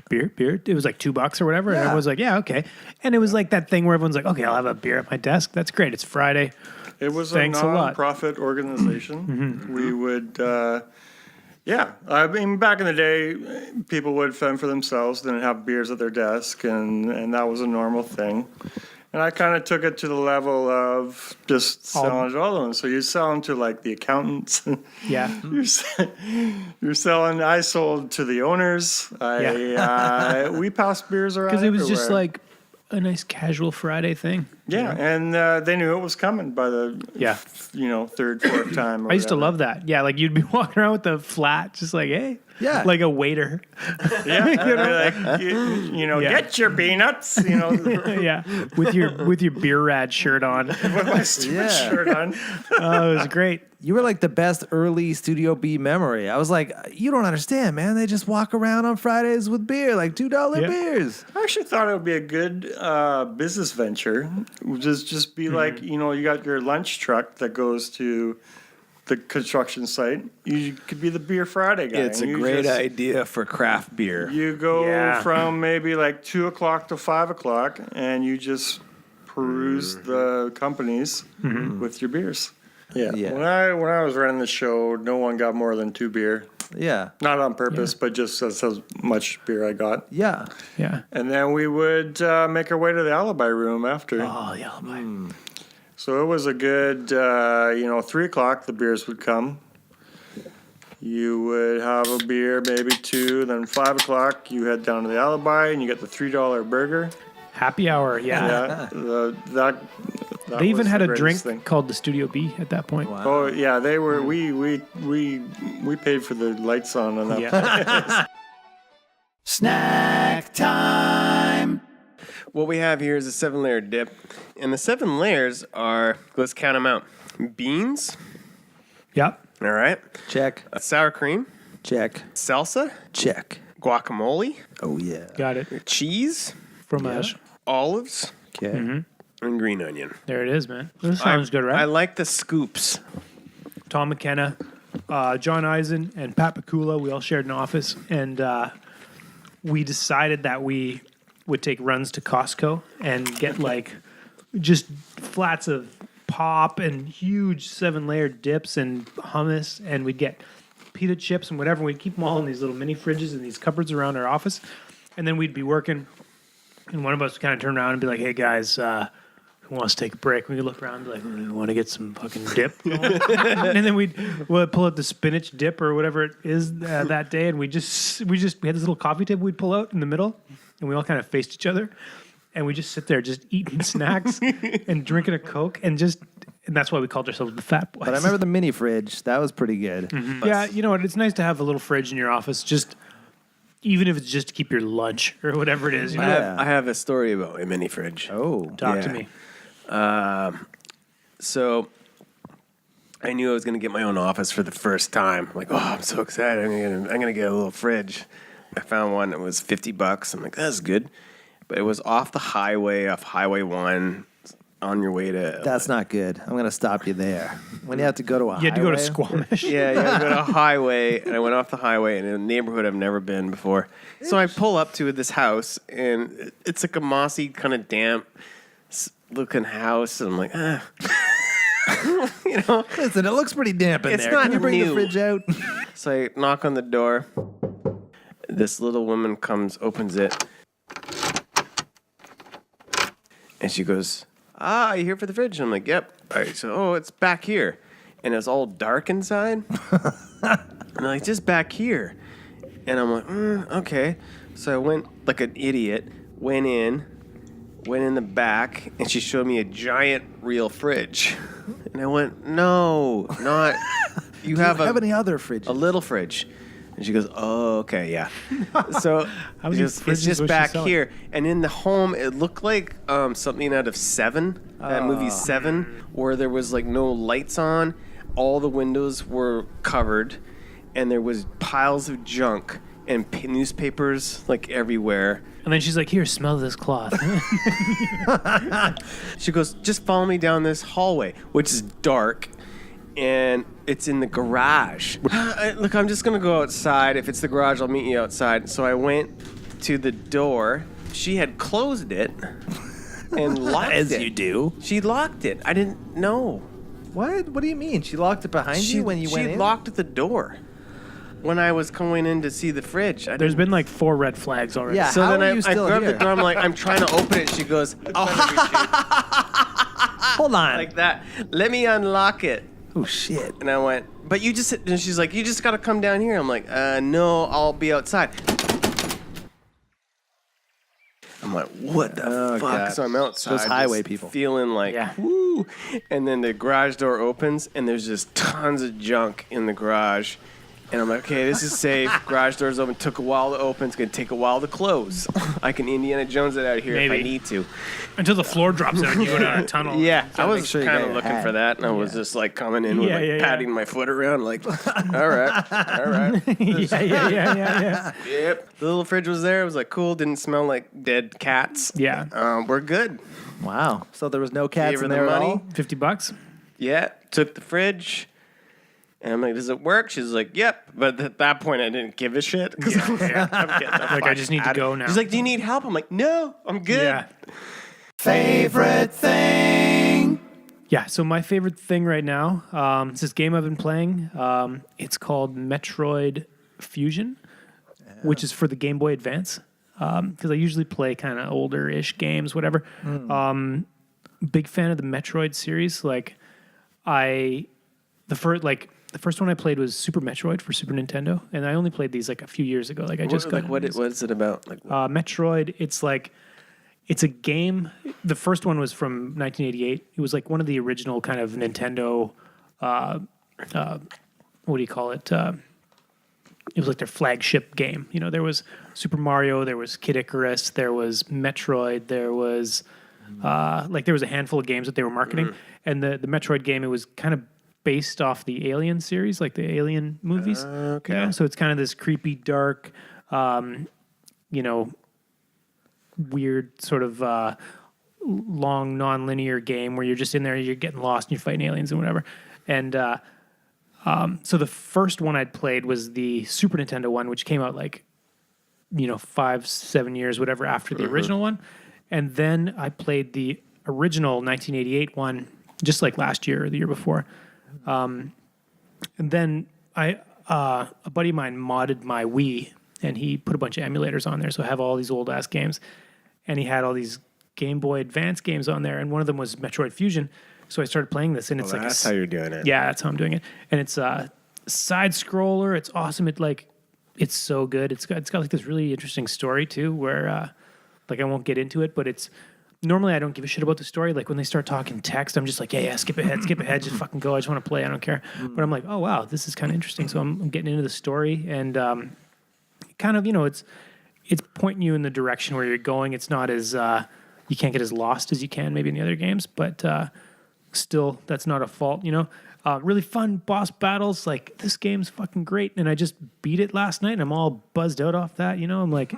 [SPEAKER 1] beer. It was like $2 or whatever. And
[SPEAKER 3] Yeah.
[SPEAKER 1] everyone's like, yeah, okay. And it was like that thing where everyone's like, okay, I'll have a beer at my desk. That's great. It's Friday.
[SPEAKER 4] It was
[SPEAKER 1] Thanks
[SPEAKER 4] a
[SPEAKER 1] a lot.
[SPEAKER 4] non-profit organization. We would, I mean, back in the day, people would fend for themselves, didn't have beers at their desk, and that was a normal thing. And I kind of took it to the level of just selling to all of them. So you sell them to like the accountants.
[SPEAKER 1] Yeah.
[SPEAKER 4] You're selling. I sold to the owners. We passed beers around
[SPEAKER 1] Because it was just
[SPEAKER 4] everywhere.
[SPEAKER 1] like a nice casual Friday thing.
[SPEAKER 4] Yeah, and they knew it was coming by the third, fourth time. Or
[SPEAKER 1] I used to
[SPEAKER 4] whatever.
[SPEAKER 1] love that. Yeah, like you'd be walking around with the flat, just like, hey.
[SPEAKER 3] Yeah.
[SPEAKER 1] Like a waiter.
[SPEAKER 4] Yeah, get your peanuts.
[SPEAKER 1] Yeah. With your Beer Rad shirt on.
[SPEAKER 4] With my stupid
[SPEAKER 3] Yeah.
[SPEAKER 4] shirt on.
[SPEAKER 1] Oh, it was great.
[SPEAKER 3] You were like the best early Studio B memory. I was like, you don't understand, man. They just walk around on Fridays with beer, like $2
[SPEAKER 1] Yeah.
[SPEAKER 3] beers.
[SPEAKER 4] I actually thought it would be a good business venture. Just be like, you got your lunch truck that goes to the construction site. You could be the Beer Friday guy.
[SPEAKER 2] It's a
[SPEAKER 4] and you
[SPEAKER 2] great
[SPEAKER 4] just-
[SPEAKER 2] idea for craft beer.
[SPEAKER 4] You go
[SPEAKER 1] Yeah.
[SPEAKER 4] from maybe like 2 o'clock to 5 o'clock, and you just peruse the companies with your beers. Yeah.
[SPEAKER 3] Yeah.
[SPEAKER 4] When I was running the show, no one got more than 2 beer.
[SPEAKER 3] Yeah.
[SPEAKER 4] Not on purpose, but just that's how much beer I got.
[SPEAKER 3] Yeah.
[SPEAKER 1] Yeah.
[SPEAKER 4] And then we would make our way to the alibi room after.
[SPEAKER 1] Oh, yeah. My.
[SPEAKER 4] So it was a good, 3 o'clock, the beers would come. You would have a beer, maybe 2, then 5 o'clock, you head down to the alibi and you get the $3 burger.
[SPEAKER 1] Happy hour. Yeah.
[SPEAKER 4] Yeah, that
[SPEAKER 1] They even
[SPEAKER 4] was
[SPEAKER 1] had
[SPEAKER 4] the
[SPEAKER 1] a
[SPEAKER 4] greatest
[SPEAKER 1] drink
[SPEAKER 4] thing.
[SPEAKER 1] called the Studio B at that point.
[SPEAKER 3] Wow.
[SPEAKER 4] Oh yeah, they were. We paid for the lights on that.
[SPEAKER 1] Yeah.
[SPEAKER 6] Snack time.
[SPEAKER 2] What we have here is a 7-layer dip. And the 7 layers are, let's count them out. Beans,
[SPEAKER 1] Yep.
[SPEAKER 2] all right.
[SPEAKER 3] Check.
[SPEAKER 2] Sour cream,
[SPEAKER 3] Check.
[SPEAKER 2] salsa,
[SPEAKER 3] Check.
[SPEAKER 2] guacamole,
[SPEAKER 3] Oh, yeah.
[SPEAKER 1] Got it.
[SPEAKER 2] cheese,
[SPEAKER 1] Fromage.
[SPEAKER 2] olives,
[SPEAKER 3] Okay.
[SPEAKER 2] and green onion.
[SPEAKER 1] There it is, man. This sounds good, right?
[SPEAKER 2] I like the scoops.
[SPEAKER 1] Tom McKenna, John Eisen, and Pat Pakula, we all shared an office, and we decided that we would take runs to Costco and get like just flats of pop and huge 7-layer dips and hummus, and we'd get pita chips and whatever. We'd keep them all in these little mini fridges in these cupboards around our office, and then we'd be working, and one of us would kind of turn around and be like, "Hey guys, who wants to take a break?" We could look around and be like, "We want to get some fucking dip," and then we'd pull out the spinach dip or whatever it is that day, and we had this little coffee table we'd pull out in the middle, and we all kind of faced each other, and we just sit there just eating snacks and drinking a Coke, and that's why we called ourselves the Fat Boys.
[SPEAKER 3] But I remember the mini fridge. That was pretty good.
[SPEAKER 1] Yeah, you know what? It's nice to have a little fridge in your office, just even if it's just to keep your lunch or whatever it is. You know?
[SPEAKER 3] Yeah.
[SPEAKER 2] I have a story about a mini fridge.
[SPEAKER 3] Oh.
[SPEAKER 1] Talk to
[SPEAKER 2] Yeah.
[SPEAKER 1] me.
[SPEAKER 2] So I knew I was going to get my own office for the first time. Like, oh, I'm so excited. I'm gonna get a little fridge. I found one that was $50. I'm like, that's good. But it was off the highway, off Highway 1, on your way to...
[SPEAKER 3] That's not good. I'm going to stop you there. When you have to go to a
[SPEAKER 1] You had to go to
[SPEAKER 3] highway-
[SPEAKER 1] Squamish.
[SPEAKER 2] Yeah, I go to a highway, and I went off the highway in a neighborhood I've never been before. So I pull up to this house, and it's like a mossy, kind of damp looking house, and I'm like, you know.
[SPEAKER 3] Listen, it looks pretty damp in
[SPEAKER 2] It's
[SPEAKER 3] there.
[SPEAKER 2] not
[SPEAKER 3] Can you bring
[SPEAKER 2] new.
[SPEAKER 3] the fridge out?
[SPEAKER 2] So I knock on the door. This little woman opens it, and she goes, "Ah, you here for the fridge?" And I'm like, "Yep." All right, so it's back here, and it's all dark inside. And I'm like, "Just back here," and I'm like, "Okay." So I went like an idiot, went in the back, and she showed me a giant real fridge, and I went, "No, not you
[SPEAKER 3] Do
[SPEAKER 2] have
[SPEAKER 3] you have
[SPEAKER 2] a
[SPEAKER 3] any other fridges?
[SPEAKER 2] a little fridge." And she goes, "Oh, okay, yeah." So
[SPEAKER 1] How many
[SPEAKER 2] it's
[SPEAKER 1] fridges
[SPEAKER 2] just
[SPEAKER 1] was she
[SPEAKER 2] back
[SPEAKER 1] selling?
[SPEAKER 2] here. And in the home, it looked like something out of Seven, that movie Seven, where there was like no lights on. All the windows were covered, and there was piles of junk and newspapers like everywhere.
[SPEAKER 1] And then she's like, "Here, smell this cloth."
[SPEAKER 2] She goes, "Just follow me down this hallway," which is dark, and it's in the garage. Look, I'm just going to go outside. If it's the garage, I'll meet you outside. So I went to the door. She had closed it and locked
[SPEAKER 3] As
[SPEAKER 2] it.
[SPEAKER 3] you do.
[SPEAKER 2] She locked it. I didn't know.
[SPEAKER 3] What? What do you mean? She locked it behind you when you went in?
[SPEAKER 2] She locked the door when I was going in to see the fridge.
[SPEAKER 1] There's been like 4 red flags already.
[SPEAKER 3] Yeah.
[SPEAKER 2] So
[SPEAKER 3] How
[SPEAKER 2] then
[SPEAKER 3] are
[SPEAKER 2] I
[SPEAKER 3] you still
[SPEAKER 2] grabbed
[SPEAKER 3] here?
[SPEAKER 2] the door. I'm like, I'm trying to open it. She goes, "Oh,"
[SPEAKER 3] Hold on.
[SPEAKER 2] like that. "Let me unlock it."
[SPEAKER 3] Oh, shit.
[SPEAKER 2] And I went, "But you just," and she's like, "You just got to come down here." I'm like, "No, I'll be outside." I'm like, "What the fuck?"
[SPEAKER 3] God.
[SPEAKER 2] So I'm outside.
[SPEAKER 3] Those highway
[SPEAKER 2] just
[SPEAKER 3] people.
[SPEAKER 2] Feeling like,
[SPEAKER 1] Yeah.
[SPEAKER 2] woo. And then the garage door opens, and there's just tons of junk in the garage. And I'm like, "Okay, this is safe." Garage door's open. Took a while to open. It's going to take a while to close. I can Indiana Jones it out of here if I
[SPEAKER 1] Maybe.
[SPEAKER 2] need to.
[SPEAKER 1] Until the floor drops out and you go down a tunnel.
[SPEAKER 2] Yeah, I
[SPEAKER 3] make
[SPEAKER 2] was
[SPEAKER 3] sure you
[SPEAKER 2] kind
[SPEAKER 3] got
[SPEAKER 2] of
[SPEAKER 3] your
[SPEAKER 2] looking
[SPEAKER 3] hat.
[SPEAKER 2] for that, and I was just like coming in with
[SPEAKER 1] Yeah,
[SPEAKER 2] like
[SPEAKER 1] yeah, yeah.
[SPEAKER 2] patting my foot around, like, all right, all right.
[SPEAKER 1] yeah.
[SPEAKER 2] Yep. The little fridge was there. It was like cool. Didn't smell like dead cats.
[SPEAKER 1] Yeah.
[SPEAKER 2] We're good.
[SPEAKER 3] Wow. So there was no cats
[SPEAKER 2] Gave her
[SPEAKER 3] in
[SPEAKER 2] the
[SPEAKER 3] there at
[SPEAKER 2] money.
[SPEAKER 3] all?
[SPEAKER 1] $50.
[SPEAKER 2] Yeah. Took the fridge. And I'm like, "Does it work?" She's like, "Yep." But at that point, I didn't give a shit. I'm getting the
[SPEAKER 1] Like, I
[SPEAKER 2] fuck
[SPEAKER 1] just need to
[SPEAKER 2] outta
[SPEAKER 1] go
[SPEAKER 2] here.
[SPEAKER 1] now.
[SPEAKER 2] She's like, "Do you need help?" I'm like, "No, I'm good."
[SPEAKER 1] Yeah.
[SPEAKER 6] Favorite thing.
[SPEAKER 1] Yeah, so my favorite thing right now, it's this game I've been playing. It's called Metroid Fusion, which is for the Game Boy Advance. Because I usually play kind of older-ish games, whatever. Big fan of the Metroid series. Like, the first one I played was Super Metroid for Super Nintendo, and I only played these like a few years ago. Like I just got
[SPEAKER 2] what is it about? Like,
[SPEAKER 1] Metroid. It's a game. The first one was from 1988. It was like one of the original kind of Nintendo. What do you call it? It was like their flagship game. You know, there was Super Mario, there was Kid Icarus, there was Metroid, there was there was a handful of games that they were marketing, and the Metroid game, it was kind of based off the Alien series, like the Alien movies.
[SPEAKER 2] Okay.
[SPEAKER 1] Yeah, so it's kind of this creepy, dark, you know, weird sort of long, non-linear game where you're just in there, you're getting lost, and you're fighting aliens and whatever. And so the first one I'd played was the Super Nintendo one, which came out like, 5-7 years, whatever, after the original one. And then I played the original 1988 one, just like last year or the year before. And then a buddy of mine modded my Wii, and he put a bunch of emulators on there. So I have all these old ass games, and he had all these Game Boy Advance games on there, and one of them was Metroid Fusion. So I started playing this, and it's like
[SPEAKER 2] That's how you're doing it.
[SPEAKER 1] yeah, that's how I'm doing it. And it's a side scroller. It's awesome. It's so good. It's got like this really interesting story too, where like I won't get into it, but it's normally I don't give a shit about the story. Like when they start talking text, I'm just like, yeah, skip ahead, just fucking go. I just want to play. I don't care. But I'm like, oh wow, this is kind of interesting. So I'm getting into the story, and kind of it's pointing you in the direction where you're going. It's not as you can't get as lost as you can maybe in the other games, but still that's not a fault. Really fun boss battles. Like this game's fucking great, and I just beat it last night, and I'm all buzzed out off that. I'm like,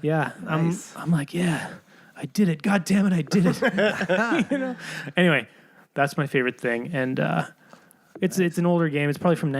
[SPEAKER 1] yeah,
[SPEAKER 3] Nice.
[SPEAKER 1] I'm like, yeah, I did it. God damn it, I did it. Anyway, that's my favorite thing, and it's an older game. It's probably from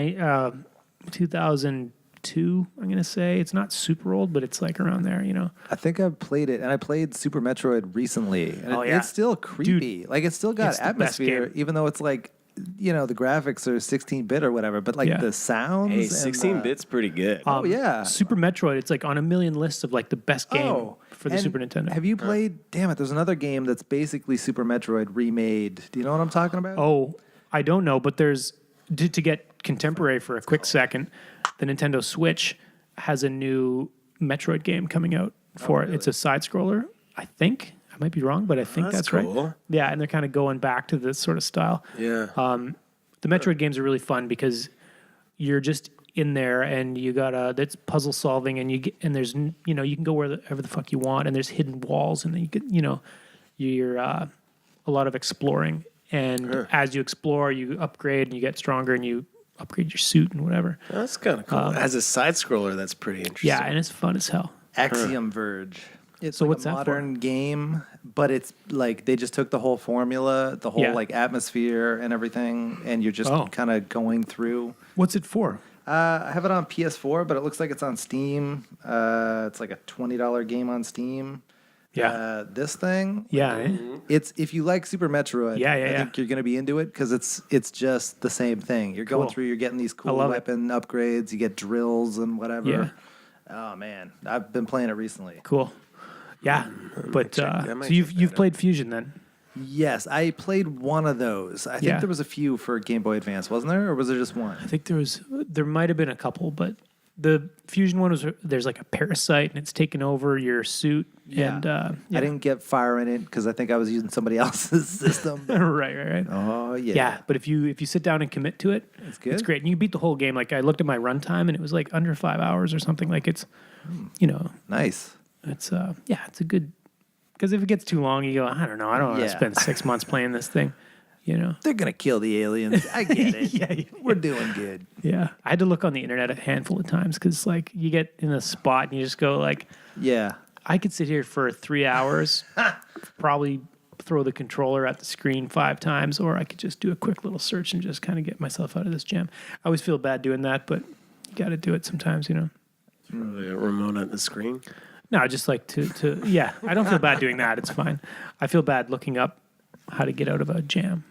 [SPEAKER 1] 2002. I'm gonna say it's not super old, but it's like around there.
[SPEAKER 3] I think I've played it, and I played Super Metroid recently, and
[SPEAKER 1] Oh, yeah.
[SPEAKER 3] it's still creepy. Like it's still got
[SPEAKER 1] It's the best
[SPEAKER 3] atmosphere,
[SPEAKER 1] game.
[SPEAKER 3] even though it's like, the graphics are 16-bit or whatever, but like
[SPEAKER 1] Yeah.
[SPEAKER 3] the sounds.
[SPEAKER 2] Hey,
[SPEAKER 3] and
[SPEAKER 2] 16 bits pretty good.
[SPEAKER 3] Oh yeah.
[SPEAKER 1] Super Metroid. It's like on a million lists of like the best game for the
[SPEAKER 3] and
[SPEAKER 1] Super Nintendo.
[SPEAKER 3] Have you played? Damn it! There's another game that's basically Super Metroid remade. Do you know what I'm talking about?
[SPEAKER 1] Oh, I don't know, but there's to get contemporary for a quick second. The Nintendo Switch has a new Metroid game coming out for it. It's a side scroller, I think. I might be wrong, but I think that's right.
[SPEAKER 2] cool.
[SPEAKER 1] Yeah, and they're kind of going back to this sort of style.
[SPEAKER 2] Yeah.
[SPEAKER 1] The Metroid games are really fun because you're just in there and you got that's puzzle solving, and there's you can go wherever the fuck you want, and there's hidden walls, and then you get you're a lot of exploring, and as you explore you upgrade and you get stronger and you upgrade your suit and whatever.
[SPEAKER 2] That's kind of cool. As a side scroller, that's pretty interesting.
[SPEAKER 1] Yeah, and it's fun as hell.
[SPEAKER 3] Axiom Verge. It's
[SPEAKER 1] So
[SPEAKER 3] like
[SPEAKER 1] what's
[SPEAKER 3] a
[SPEAKER 1] that for?
[SPEAKER 3] modern game, but it's like they just took the whole formula, the whole
[SPEAKER 1] Yeah.
[SPEAKER 3] like atmosphere and everything, and you're just kind of going through.
[SPEAKER 1] What's it for?
[SPEAKER 3] I have it on PS4, but it looks like it's on Steam. It's like a $20 game on Steam.
[SPEAKER 1] Yeah.
[SPEAKER 3] This thing,
[SPEAKER 1] Yeah. eh?
[SPEAKER 3] it's if you like Super Metroid,
[SPEAKER 1] Yeah, yeah,
[SPEAKER 3] I
[SPEAKER 1] yeah.
[SPEAKER 3] think you're gonna be into it because it's just the same thing. You're going
[SPEAKER 1] Cool.
[SPEAKER 3] through, you're getting these cool
[SPEAKER 1] love it.
[SPEAKER 3] weapon upgrades. You get drills and whatever.
[SPEAKER 1] Yeah.
[SPEAKER 3] Oh man, I've been playing it recently.
[SPEAKER 1] Cool. Yeah. But
[SPEAKER 2] I might
[SPEAKER 1] so you've
[SPEAKER 2] check that
[SPEAKER 1] played Fusion then?
[SPEAKER 3] Yes, I played one of those. I think
[SPEAKER 1] Yeah.
[SPEAKER 3] there was a few for Game Boy Advance, wasn't there, or was there just one?
[SPEAKER 1] I think there might have been a couple, but the Fusion one was there's like a parasite and it's taken over your suit. And
[SPEAKER 3] I didn't get fire in it because I think I was using somebody else's system.
[SPEAKER 1] right.
[SPEAKER 3] Oh yeah.
[SPEAKER 1] Yeah, but if you sit down and commit to it,
[SPEAKER 3] It's good?
[SPEAKER 1] It's great, and you beat the whole game. Like I looked at my runtime, and it was like under 5 hours or something. Like it's,
[SPEAKER 3] Nice.
[SPEAKER 1] it's it's a good. Because if it gets too long, you go, I don't know, I don't want to
[SPEAKER 3] Yeah.
[SPEAKER 1] spend 6 months playing this thing.
[SPEAKER 3] They're gonna kill the aliens. I get it.
[SPEAKER 1] Yeah.
[SPEAKER 3] We're doing good.
[SPEAKER 1] Yeah, I had to look on the internet a handful of times because like you get in a spot and you just go like,
[SPEAKER 3] Yeah.
[SPEAKER 1] I could sit here for 3 hours, probably throw the controller at the screen 5 times, or I could just do a quick little search and just kind of get myself out of this jam. I always feel bad doing that, but you got to do it sometimes,
[SPEAKER 2] The remote at the screen.
[SPEAKER 1] No, I just like to yeah. I don't feel bad doing that. It's fine. I feel bad looking up how to get out of a jam.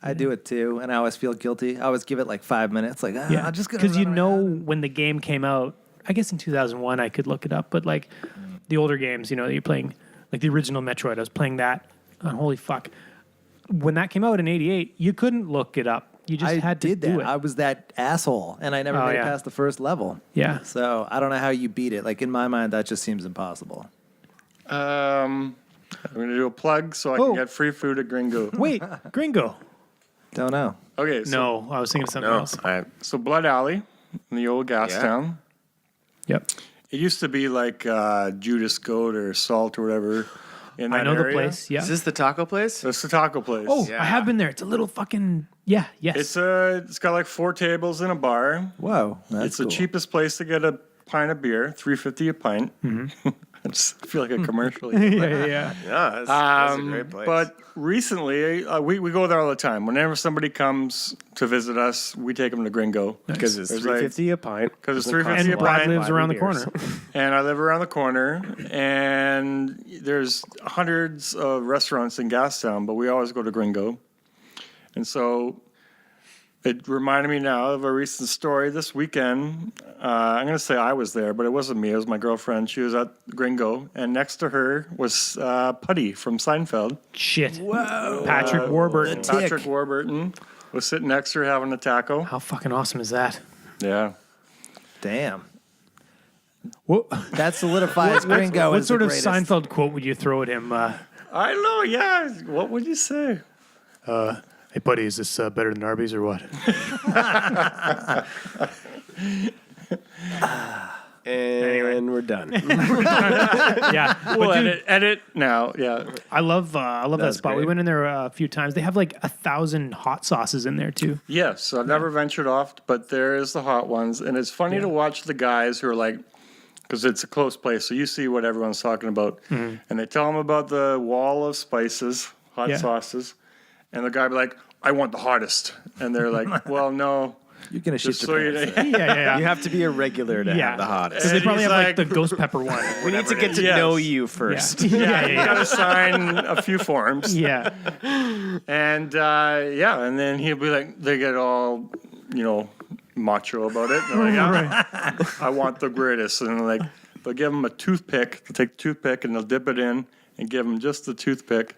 [SPEAKER 3] I do it too, and I always feel guilty. I always give it like 5 minutes. Like,
[SPEAKER 1] Yeah,
[SPEAKER 3] I'm just gonna
[SPEAKER 1] because
[SPEAKER 3] run around.
[SPEAKER 1] when the game came out, I guess in 2001 I could look it up, but like the older games, that you're playing, like the original Metroid, I was playing that. Holy fuck! When that came out in '88, you couldn't look it up. You just
[SPEAKER 3] I
[SPEAKER 1] had to
[SPEAKER 3] did
[SPEAKER 1] do
[SPEAKER 3] that.
[SPEAKER 1] it.
[SPEAKER 3] I was that asshole, and I never
[SPEAKER 1] Oh,
[SPEAKER 3] made
[SPEAKER 1] yeah.
[SPEAKER 3] it past the first level.
[SPEAKER 1] Yeah.
[SPEAKER 3] So I don't know how you beat it. Like in my mind, that just seems impossible.
[SPEAKER 4] I'm going to do a plug so I
[SPEAKER 1] Oh.
[SPEAKER 4] can get free food at Gringo.
[SPEAKER 1] Wait, Gringo?
[SPEAKER 3] Don't know.
[SPEAKER 4] Okay, so,
[SPEAKER 1] No, I was thinking of something
[SPEAKER 2] No,
[SPEAKER 1] else.
[SPEAKER 4] so Blood Alley in the old gas
[SPEAKER 2] Yeah.
[SPEAKER 4] town.
[SPEAKER 1] Yep.
[SPEAKER 4] It used to be like Judas Goat or Salt or whatever. in that
[SPEAKER 1] I know the
[SPEAKER 4] area.
[SPEAKER 1] place. Yeah.
[SPEAKER 2] Is this the taco place?
[SPEAKER 4] It's the taco place.
[SPEAKER 1] Oh,
[SPEAKER 2] Yeah.
[SPEAKER 1] I have been there. It's a little fucking yes.
[SPEAKER 4] It's got like 4 tables and a bar.
[SPEAKER 3] Whoa, that's
[SPEAKER 4] It's
[SPEAKER 3] cool.
[SPEAKER 4] the cheapest place to get a pint of beer, $3.50 a pint. I just feel like a commercial.
[SPEAKER 1] yeah.
[SPEAKER 2] Yeah, that's a great place.
[SPEAKER 4] But recently, we go there all the time. Whenever somebody comes to visit us, we take them to Gringo.
[SPEAKER 2] because it's
[SPEAKER 4] There's like-
[SPEAKER 2] $3.50 a pint.
[SPEAKER 4] Because it's
[SPEAKER 2] Doesn't cost
[SPEAKER 4] $3.50
[SPEAKER 1] And
[SPEAKER 4] a
[SPEAKER 1] Brad
[SPEAKER 4] pint.
[SPEAKER 1] lives around the
[SPEAKER 2] beers.
[SPEAKER 1] corner.
[SPEAKER 4] And I live around the corner, and there's hundreds of restaurants in Gastown, but we always go to Gringo. And so it reminded me now of a recent story this weekend. I'm going to say I was there, but it wasn't me. It was my girlfriend. She was at Gringo, and next to her was Putty from Seinfeld.
[SPEAKER 1] Shit. Whoa. Patrick Warburton.
[SPEAKER 4] Patrick Warburton was sitting next to her having a taco.
[SPEAKER 1] How fucking awesome is that?
[SPEAKER 4] Yeah.
[SPEAKER 3] Damn.
[SPEAKER 1] What,
[SPEAKER 3] That solidifies Gringo
[SPEAKER 1] what
[SPEAKER 3] as
[SPEAKER 1] sort
[SPEAKER 3] the
[SPEAKER 1] of
[SPEAKER 3] greatest.
[SPEAKER 1] Seinfeld quote would you throw at him?
[SPEAKER 4] I don't know. Yeah. What would you say?
[SPEAKER 1] Hey, buddy, is this better than Arby's or what?
[SPEAKER 2] And we're done.
[SPEAKER 1] Yeah.
[SPEAKER 4] We'll
[SPEAKER 1] But dude,
[SPEAKER 4] edit now. Yeah.
[SPEAKER 1] I love that
[SPEAKER 2] was
[SPEAKER 1] spot. We
[SPEAKER 2] great.
[SPEAKER 1] went in there a few times. They have like 1,000 hot sauces in there too.
[SPEAKER 4] Yes, I've never ventured off, but there is the hot ones, and it's funny to watch the guys who are like, because it's a close place, so you see what everyone's talking about, and they tell them about the wall of spices, hot
[SPEAKER 1] Yeah.
[SPEAKER 4] sauces, and the guy be like, "I want the hottest," and they're like, "Well, no,
[SPEAKER 3] You're gonna shit
[SPEAKER 4] just
[SPEAKER 3] your
[SPEAKER 4] so
[SPEAKER 3] pants.
[SPEAKER 4] you know."
[SPEAKER 1] Yeah.
[SPEAKER 2] You have to be a regular to have the hottest.
[SPEAKER 1] Because they
[SPEAKER 4] And
[SPEAKER 1] probably
[SPEAKER 4] he's
[SPEAKER 1] have like
[SPEAKER 4] like-
[SPEAKER 1] the ghost pepper one.
[SPEAKER 2] We need to get to
[SPEAKER 4] Yes.
[SPEAKER 2] know you first.
[SPEAKER 1] Yeah.
[SPEAKER 4] You gotta sign a few forms,
[SPEAKER 1] Yeah.
[SPEAKER 4] and and then he'll be like, they get all, macho about it. They're like, "Yeah, I want the greatest," and like they'll give him a toothpick. They'll take the toothpick and they'll dip it in and give him just the toothpick,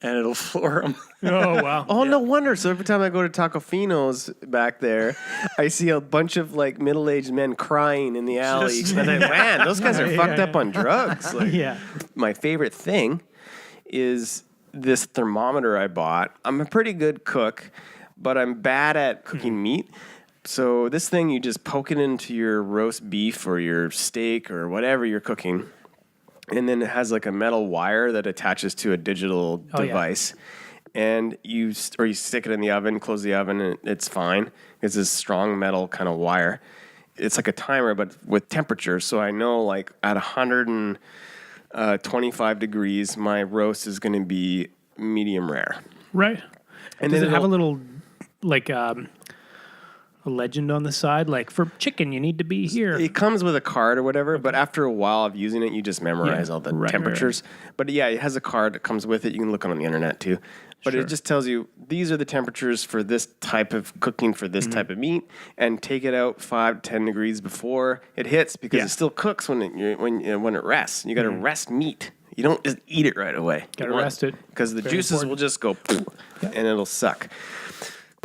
[SPEAKER 4] and it'll floor him.
[SPEAKER 1] Oh wow.
[SPEAKER 2] Oh, no wonder. So every time I go to Taco Fino's back there, I see a bunch of like middle-aged men crying in the alley. And I'm like, man, those guys are fucked up on drugs. Like,
[SPEAKER 1] Yeah.
[SPEAKER 2] my favorite thing is this thermometer I bought. I'm a pretty good cook, but I'm bad at cooking meat. So this thing, you just poke it into your roast beef or your steak or whatever you're cooking. And then it has like a metal wire that attaches to a digital
[SPEAKER 1] Oh, yeah.
[SPEAKER 2] device. And you stick it in the oven, close the oven, and it's fine. It's this strong metal kind of wire. It's like a timer, but with temperature. So I know like at 125 degrees, my roast is going to be medium rare.
[SPEAKER 1] Right.
[SPEAKER 2] And
[SPEAKER 1] Does
[SPEAKER 2] then
[SPEAKER 1] it have a
[SPEAKER 2] it'll-
[SPEAKER 1] little like a legend on the side? Like for chicken, you need to be here.
[SPEAKER 2] It comes with a card or whatever, but after a while of using it, you just memorize
[SPEAKER 1] Yeah.
[SPEAKER 2] all the
[SPEAKER 1] Right,
[SPEAKER 2] temperatures. But yeah, it has a card that comes with it. You can look on the internet too. But
[SPEAKER 1] Sure.
[SPEAKER 2] it just tells you these are the temperatures for this type of cooking for this type of meat, and take it out 5 to 10 degrees before it hits because
[SPEAKER 1] Yeah.
[SPEAKER 2] it still cooks when it rests. You got to rest meat. You don't just eat it right away.
[SPEAKER 1] Gotta
[SPEAKER 2] You want-
[SPEAKER 1] rest it.
[SPEAKER 2] because the
[SPEAKER 1] Very
[SPEAKER 2] juices
[SPEAKER 1] important.
[SPEAKER 2] will just go and it'll suck.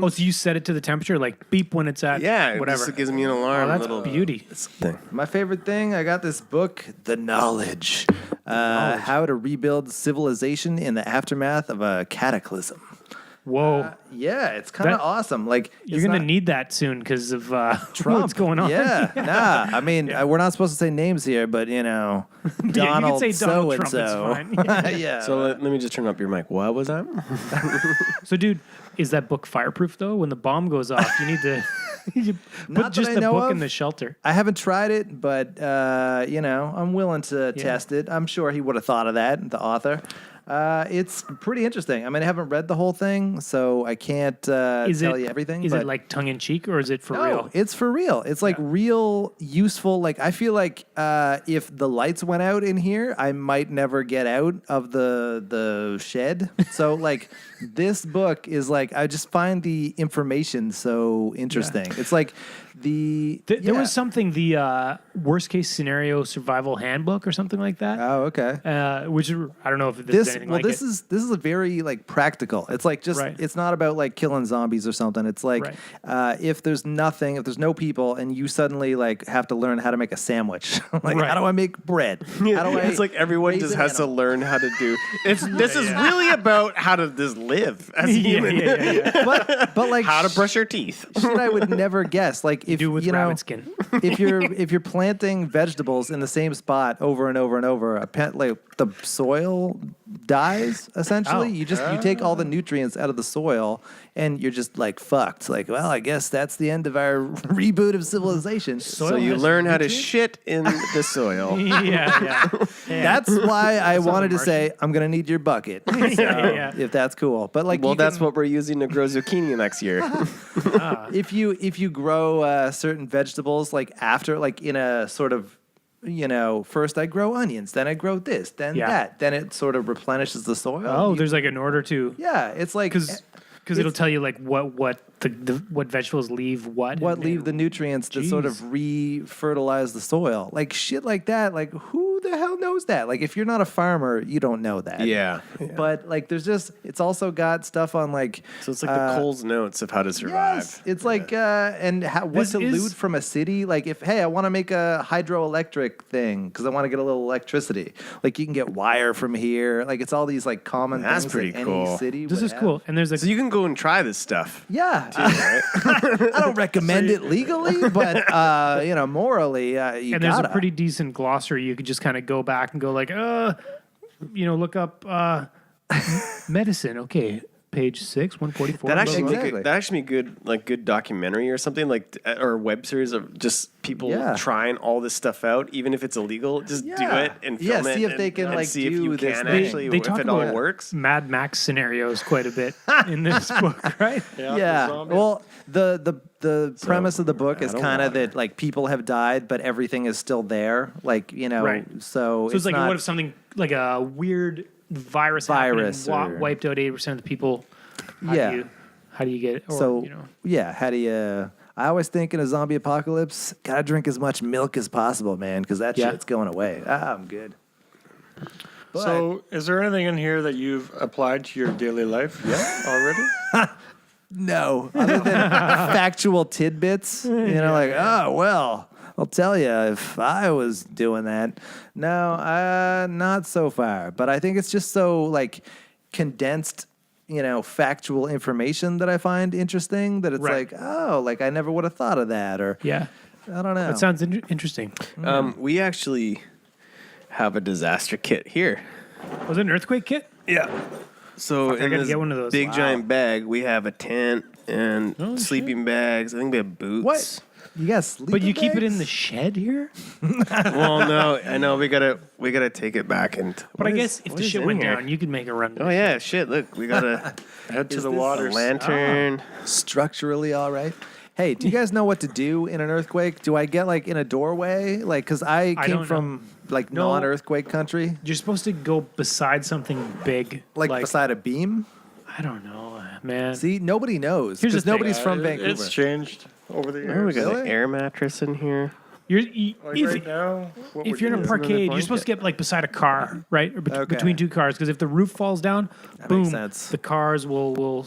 [SPEAKER 1] Oh, so you set it to the temperature, like beep when it's at
[SPEAKER 2] Yeah,
[SPEAKER 1] whatever.
[SPEAKER 2] It gives me an alarm.
[SPEAKER 1] Oh, that's
[SPEAKER 2] little
[SPEAKER 1] beauty.
[SPEAKER 2] thing.
[SPEAKER 3] My favorite thing, I got this book, The Knowledge. How to Rebuild Civilization in the Aftermath of a Cataclysm.
[SPEAKER 1] Whoa.
[SPEAKER 3] Yeah, it's kind of
[SPEAKER 1] That-
[SPEAKER 3] awesome. Like
[SPEAKER 1] You're
[SPEAKER 3] it's
[SPEAKER 1] going to
[SPEAKER 3] not-
[SPEAKER 1] need that soon because of
[SPEAKER 3] Trump.
[SPEAKER 1] what's going on.
[SPEAKER 3] Yeah, nah. I mean, we're not supposed to say names here, but
[SPEAKER 1] Yeah,
[SPEAKER 3] Donald
[SPEAKER 1] you can say Donald Trump,
[SPEAKER 3] so-and-so.
[SPEAKER 1] it's fine.
[SPEAKER 3] Yeah.
[SPEAKER 2] So let me just turn up your mic. What was that?
[SPEAKER 1] So, dude, is that book fireproof though? When the bomb goes off, you need to you
[SPEAKER 3] Not
[SPEAKER 1] put
[SPEAKER 3] that
[SPEAKER 1] just
[SPEAKER 3] I
[SPEAKER 1] the
[SPEAKER 3] know
[SPEAKER 1] book
[SPEAKER 3] of.
[SPEAKER 1] in the shelter.
[SPEAKER 3] I haven't tried it, but I'm willing to test it. I'm sure he would have thought of that, the author. It's pretty interesting. I mean, I haven't read the whole thing, so I can't tell you everything.
[SPEAKER 1] Is
[SPEAKER 3] but
[SPEAKER 1] it like tongue in cheek or is it for
[SPEAKER 3] no,
[SPEAKER 1] real?
[SPEAKER 3] it's for real. It's like real useful. Like I feel like if the lights went out in here, I might never get out of the shed. So like this book is like I just find the information so interesting. It's like
[SPEAKER 1] There was something, the worst case scenario survival handbook or something like that.
[SPEAKER 3] Oh, okay.
[SPEAKER 1] Which I don't know if this is
[SPEAKER 3] This
[SPEAKER 1] anything like
[SPEAKER 3] this
[SPEAKER 1] it.
[SPEAKER 3] is a very like practical. It's like just
[SPEAKER 1] Right.
[SPEAKER 3] it's not about like killing zombies or something. It's like if there's no people, and you suddenly like have to learn how to make a sandwich. Like
[SPEAKER 1] Right.
[SPEAKER 3] how do I make bread? How do I
[SPEAKER 2] It's like everyone
[SPEAKER 3] raise
[SPEAKER 2] just
[SPEAKER 3] an
[SPEAKER 2] has to
[SPEAKER 3] animal?
[SPEAKER 2] learn how to do. This is really about how to just live as a human.
[SPEAKER 3] But like
[SPEAKER 2] How to brush your teeth.
[SPEAKER 3] shit I would never guess. Like if
[SPEAKER 1] Do with
[SPEAKER 3] you know,
[SPEAKER 1] rabbit skin.
[SPEAKER 3] if you're planting vegetables in the same spot over and over and over, like the soil dies essentially.
[SPEAKER 1] Oh.
[SPEAKER 3] You take all the nutrients out of the soil, and you're just like fucked. Like, well, I guess that's the end of our reboot of civilization.
[SPEAKER 2] So you
[SPEAKER 1] has
[SPEAKER 2] learn how to
[SPEAKER 1] nutrients?
[SPEAKER 2] shit in the soil.
[SPEAKER 1] yeah.
[SPEAKER 3] That's why I wanted to
[SPEAKER 1] Martian.
[SPEAKER 3] say I'm gonna need your bucket. So,
[SPEAKER 1] Yeah.
[SPEAKER 3] if that's cool. But like,
[SPEAKER 2] Well,
[SPEAKER 3] you
[SPEAKER 2] that's
[SPEAKER 3] can-
[SPEAKER 2] what we're using to grow zucchini next year.
[SPEAKER 3] if you grow certain vegetables like after like in a sort of first I grow onions, then I grow this, then
[SPEAKER 1] Yeah.
[SPEAKER 3] that, then it sort of replenishes the soil.
[SPEAKER 1] Oh, there's like an order to
[SPEAKER 3] yeah, it's like
[SPEAKER 1] because it'll tell you like what what vegetables leave what
[SPEAKER 3] leave the nutrients that sort of re-fertilize the soil, like shit like that. Like who the hell knows that? Like if you're not a farmer, you don't know that.
[SPEAKER 2] Yeah.
[SPEAKER 3] But like it's also got stuff on like
[SPEAKER 2] So it's like the Cole's notes of how to survive.
[SPEAKER 3] Yes, it's like and what
[SPEAKER 1] This
[SPEAKER 3] to
[SPEAKER 1] is-
[SPEAKER 3] loot from a city. Like if I want to make a hydroelectric thing because I want to get a little electricity. Like you can get wire from here. Like it's all these like common
[SPEAKER 2] That's
[SPEAKER 3] things
[SPEAKER 2] pretty
[SPEAKER 3] that
[SPEAKER 2] cool.
[SPEAKER 3] any city.
[SPEAKER 1] This
[SPEAKER 3] would
[SPEAKER 1] is
[SPEAKER 3] have.
[SPEAKER 1] cool. And there's like
[SPEAKER 2] So you can go and try this stuff.
[SPEAKER 3] Yeah, I don't recommend it legally, but morally, you
[SPEAKER 1] and there's
[SPEAKER 3] gotta.
[SPEAKER 1] a pretty decent glossary. You could just kind of go back and go like, look up medicine. Okay, page 6, 144.
[SPEAKER 2] That actually
[SPEAKER 3] Exactly.
[SPEAKER 2] make that actually be good documentary or something like or a web series of just people
[SPEAKER 3] Yeah.
[SPEAKER 2] trying all this stuff out, even if it's illegal. Just do
[SPEAKER 3] Yeah.
[SPEAKER 2] it and
[SPEAKER 3] Yeah,
[SPEAKER 2] film it.
[SPEAKER 3] see if they can,
[SPEAKER 2] and
[SPEAKER 3] like,
[SPEAKER 2] see if
[SPEAKER 3] do
[SPEAKER 2] you
[SPEAKER 3] this
[SPEAKER 2] can
[SPEAKER 3] thing.
[SPEAKER 2] actually
[SPEAKER 1] They
[SPEAKER 2] if
[SPEAKER 1] talk
[SPEAKER 2] it all
[SPEAKER 1] about
[SPEAKER 2] works.
[SPEAKER 1] Mad Max scenarios quite a bit in this book, right?
[SPEAKER 3] Yeah.
[SPEAKER 4] zombie.
[SPEAKER 3] Well, the premise of the book is kind of that like people have died, but everything is still there. Like
[SPEAKER 1] Right.
[SPEAKER 3] So
[SPEAKER 1] So it's like,
[SPEAKER 3] not,
[SPEAKER 1] what if something like a weird virus
[SPEAKER 3] Virus
[SPEAKER 1] happened and
[SPEAKER 3] or-
[SPEAKER 1] wiped out 80% of the people?
[SPEAKER 3] Yeah.
[SPEAKER 1] How do you get it? Or,
[SPEAKER 3] So yeah, how do you? I always think in a zombie apocalypse, gotta drink as much milk as possible, man, because that
[SPEAKER 1] Yeah.
[SPEAKER 3] shit's going away. I'm good. But,
[SPEAKER 4] So, is there anything in here that you've applied to your daily life already?
[SPEAKER 3] no, other than factual tidbits, like well, I'll tell you if I was doing that. No, not so far. But I think it's just so like condensed. Factual information that I find interesting that it's
[SPEAKER 1] Right.
[SPEAKER 3] like I never would have thought of that, or
[SPEAKER 1] yeah.
[SPEAKER 3] I don't know.
[SPEAKER 1] That sounds interesting.
[SPEAKER 2] We actually have a disaster kit here.
[SPEAKER 1] Was it an earthquake kit?
[SPEAKER 2] Yeah. So
[SPEAKER 1] I
[SPEAKER 2] in
[SPEAKER 1] gotta
[SPEAKER 2] this
[SPEAKER 1] get one of those.
[SPEAKER 2] big
[SPEAKER 1] Wow.
[SPEAKER 2] giant bag, we have a tent and sleeping bags. I think we have boots.
[SPEAKER 3] What? You got sleeping
[SPEAKER 1] But you keep it in
[SPEAKER 3] bags?
[SPEAKER 1] the shed here?
[SPEAKER 2] Well, no, I know we gotta take it back and.
[SPEAKER 1] But I guess if the shit went down, you could make a run.
[SPEAKER 2] Oh yeah, shit! Look, we gotta
[SPEAKER 4] Head to
[SPEAKER 3] Is
[SPEAKER 4] the
[SPEAKER 3] this a
[SPEAKER 2] a
[SPEAKER 4] waters.
[SPEAKER 2] lantern.
[SPEAKER 3] structurally all right. Hey, do you guys know what to do in an earthquake? Do I get like in a doorway? Like, cause I came
[SPEAKER 1] don't
[SPEAKER 3] from like
[SPEAKER 1] No.
[SPEAKER 3] non-earthquake country,
[SPEAKER 1] You're supposed to go beside something big.
[SPEAKER 3] like beside a beam.
[SPEAKER 1] I don't know, man.
[SPEAKER 3] See, nobody knows
[SPEAKER 1] Here's the
[SPEAKER 3] because
[SPEAKER 1] thing.
[SPEAKER 3] nobody's from Vancouver.
[SPEAKER 4] It's changed over the
[SPEAKER 2] Oh, we
[SPEAKER 4] years.
[SPEAKER 2] got
[SPEAKER 3] Really?
[SPEAKER 2] an air mattress in here.
[SPEAKER 4] Like
[SPEAKER 1] if,
[SPEAKER 4] right now, what
[SPEAKER 1] if
[SPEAKER 4] we're
[SPEAKER 1] you're in a
[SPEAKER 4] doing-
[SPEAKER 1] parkade, you're supposed to get like beside a car, right? Or
[SPEAKER 3] Okay.
[SPEAKER 1] between two cars, because if the roof falls down, boom,
[SPEAKER 3] makes sense.
[SPEAKER 1] the cars will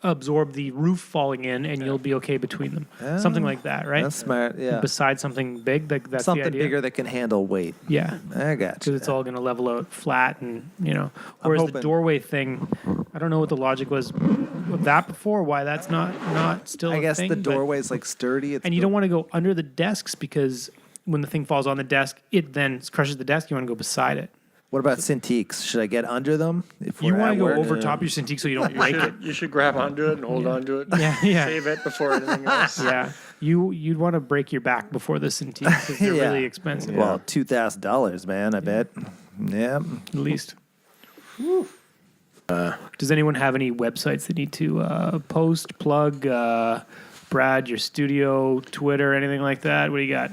[SPEAKER 1] absorb the roof falling in, and you'll be okay between them. Something like that, right?
[SPEAKER 3] That's smart. Yeah,
[SPEAKER 1] Beside something big, that's the
[SPEAKER 3] something
[SPEAKER 1] idea.
[SPEAKER 3] bigger that can handle weight.
[SPEAKER 1] Yeah.
[SPEAKER 3] I got
[SPEAKER 1] Because
[SPEAKER 3] you.
[SPEAKER 1] it's all going to level out flat, and Whereas the
[SPEAKER 3] hoping-
[SPEAKER 1] doorway thing, I don't know what the logic was with that before. Why that's not still.
[SPEAKER 3] I
[SPEAKER 1] a
[SPEAKER 3] guess
[SPEAKER 1] thing,
[SPEAKER 3] the
[SPEAKER 1] but-
[SPEAKER 3] doorway is like sturdy. It's
[SPEAKER 1] and you don't want to go under the desks because when the thing falls on the desk, it then crushes the desk. You want to go beside it.
[SPEAKER 3] What about Cintiqs? Should I get under them? If
[SPEAKER 1] You
[SPEAKER 3] we're
[SPEAKER 1] want
[SPEAKER 3] at
[SPEAKER 1] to go
[SPEAKER 3] work?
[SPEAKER 1] over top your Cintiq so you don't break it.
[SPEAKER 4] You should grab onto it and hold onto it.
[SPEAKER 1] Yeah, yeah.
[SPEAKER 4] Save it before anything else.
[SPEAKER 1] Yeah, you'd want to break your back before the Cintiq because they're
[SPEAKER 3] Yeah.
[SPEAKER 1] really expensive.
[SPEAKER 3] Well, $2,000, man. I bet. Yeah.
[SPEAKER 1] At least. Does anyone have any websites that need to post, plug, Brad, your studio, Twitter, anything like that? What do you got?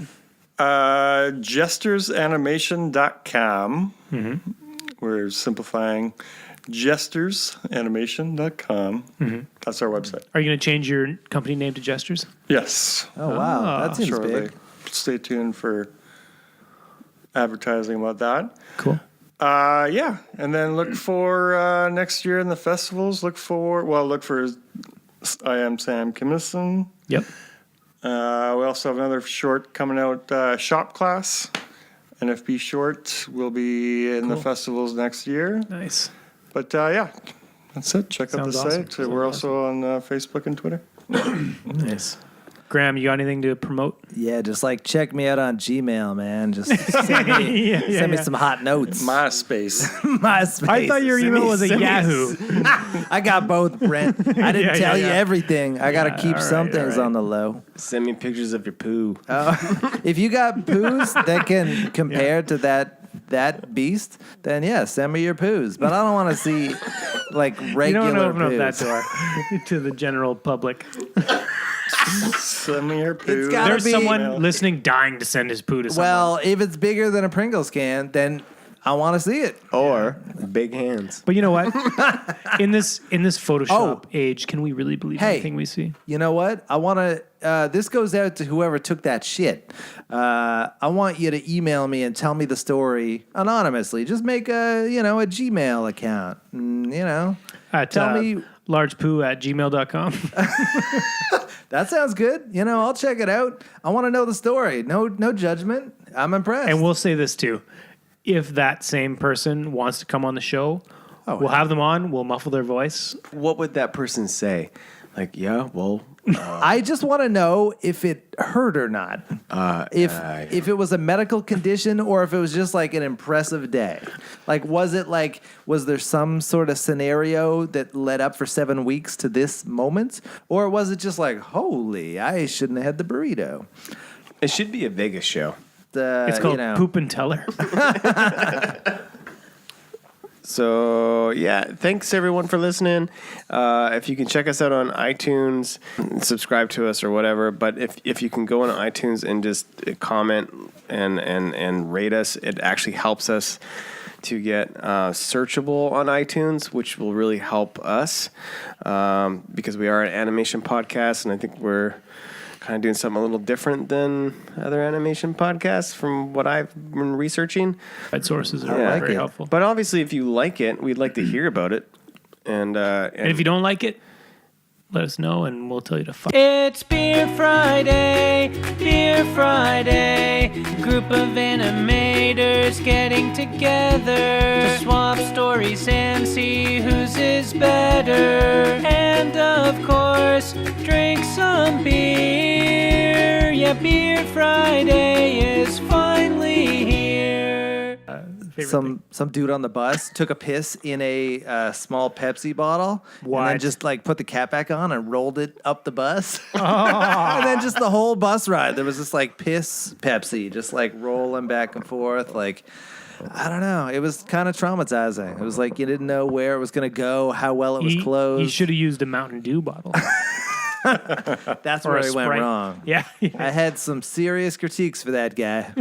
[SPEAKER 4] Gestersanimation.com. We're simplifying gestersanimation.com. That's our website.
[SPEAKER 1] Are you going to change your company name to Gestures?
[SPEAKER 4] Yes.
[SPEAKER 3] Oh, wow. That seems
[SPEAKER 4] Shortly.
[SPEAKER 3] big.
[SPEAKER 4] Stay tuned for advertising about that.
[SPEAKER 1] Cool.
[SPEAKER 4] Yeah, and then look for next year in the festivals. Look for I Am Sam Kimmison.
[SPEAKER 1] Yep.
[SPEAKER 4] We also have another short coming out, Shop Class. NFB short will be in the festivals next year.
[SPEAKER 1] Nice.
[SPEAKER 4] But yeah, that's it. Check out the
[SPEAKER 1] Sounds
[SPEAKER 4] site.
[SPEAKER 1] awesome.
[SPEAKER 4] We're also on Facebook and Twitter.
[SPEAKER 1] Nice. Graham, you got anything to promote?
[SPEAKER 3] Yeah, just like check me out on Gmail, man. Just send me some hot notes.
[SPEAKER 4] MySpace.
[SPEAKER 3] MySpace.
[SPEAKER 1] I thought your email was a Yahoo.
[SPEAKER 3] I got both, Brent. I didn't tell you everything. I got to keep
[SPEAKER 1] all
[SPEAKER 3] some
[SPEAKER 1] right,
[SPEAKER 3] things
[SPEAKER 1] all right.
[SPEAKER 3] on the low.
[SPEAKER 2] Send me pictures of your poo.
[SPEAKER 3] If you got poos that can compare to that beast, then yeah, send me your poos. But I don't want to see like regular
[SPEAKER 1] You don't open
[SPEAKER 3] poos.
[SPEAKER 1] up that door to the general public.
[SPEAKER 4] Send me your poo.
[SPEAKER 3] gotta
[SPEAKER 1] There's
[SPEAKER 3] be-
[SPEAKER 1] someone listening dying to send his poo to someone.
[SPEAKER 3] Well, if it's bigger than a Pringles can, then I want to see it.
[SPEAKER 2] Or big hands.
[SPEAKER 1] But you know what? in this Photoshop
[SPEAKER 3] Oh.
[SPEAKER 1] age, can we really believe
[SPEAKER 3] Hey.
[SPEAKER 1] anything we see?
[SPEAKER 3] You know what? I want to. This goes out to whoever took that shit. I want you to email me and tell me the story anonymously. Just make a Gmail account.
[SPEAKER 1] At,
[SPEAKER 3] Tell me.
[SPEAKER 1] largepoo@gmail.com.
[SPEAKER 3] That sounds good. I'll check it out. I want to know the story. No judgment. I'm impressed.
[SPEAKER 1] And we'll say this too. If that same person wants to come on the show, we'll have them on. We'll muffle their voice.
[SPEAKER 2] What would that person say? Like, yeah, well,
[SPEAKER 3] I just want to know if it hurt or not. If it was a medical condition or if it was just like an impressive day. Like, was there some sort of scenario that led up for 7 weeks to this moment? Or was it just like, holy, I shouldn't have had the burrito?
[SPEAKER 2] it should be a Vegas show.
[SPEAKER 1] It's called Poop and Teller.
[SPEAKER 2] So, yeah, thanks everyone for listening. If you can check us out on iTunes, subscribe to us or whatever. But if you can go on iTunes and just comment and rate us, it actually helps us to get searchable on iTunes, which will really help us because we are an animation podcast, and I think we're kind of doing something a little different than other animation podcasts from what I've been researching.
[SPEAKER 1] That sources are
[SPEAKER 2] Yeah.
[SPEAKER 1] very helpful.
[SPEAKER 2] But obviously, if you like it, we'd like to hear about it. And
[SPEAKER 1] And if you don't like it, let us know and we'll tell you to fuck.
[SPEAKER 5] It's Beer Friday, group of animators getting together to swap stories and see whose is better. And of course, drink some beer. Yeah, Beer Friday is finally here.
[SPEAKER 1] Favorite
[SPEAKER 3] Some dude on the bus took a piss in a small Pepsi bottle and
[SPEAKER 1] What?
[SPEAKER 3] then just like put the cap back on and rolled it up the bus. And then just the whole bus ride, there was this like piss Pepsi just like rolling back and forth. Like, I don't know. It was kind of traumatizing. It was like you didn't know where it was going to go, how well it was closed.
[SPEAKER 1] You should have used a Mountain Dew bottle.
[SPEAKER 3] That's
[SPEAKER 1] or
[SPEAKER 3] where
[SPEAKER 1] a
[SPEAKER 3] he went
[SPEAKER 1] Sprite.
[SPEAKER 3] wrong.
[SPEAKER 1] Yeah.
[SPEAKER 3] I had some serious critiques for that guy.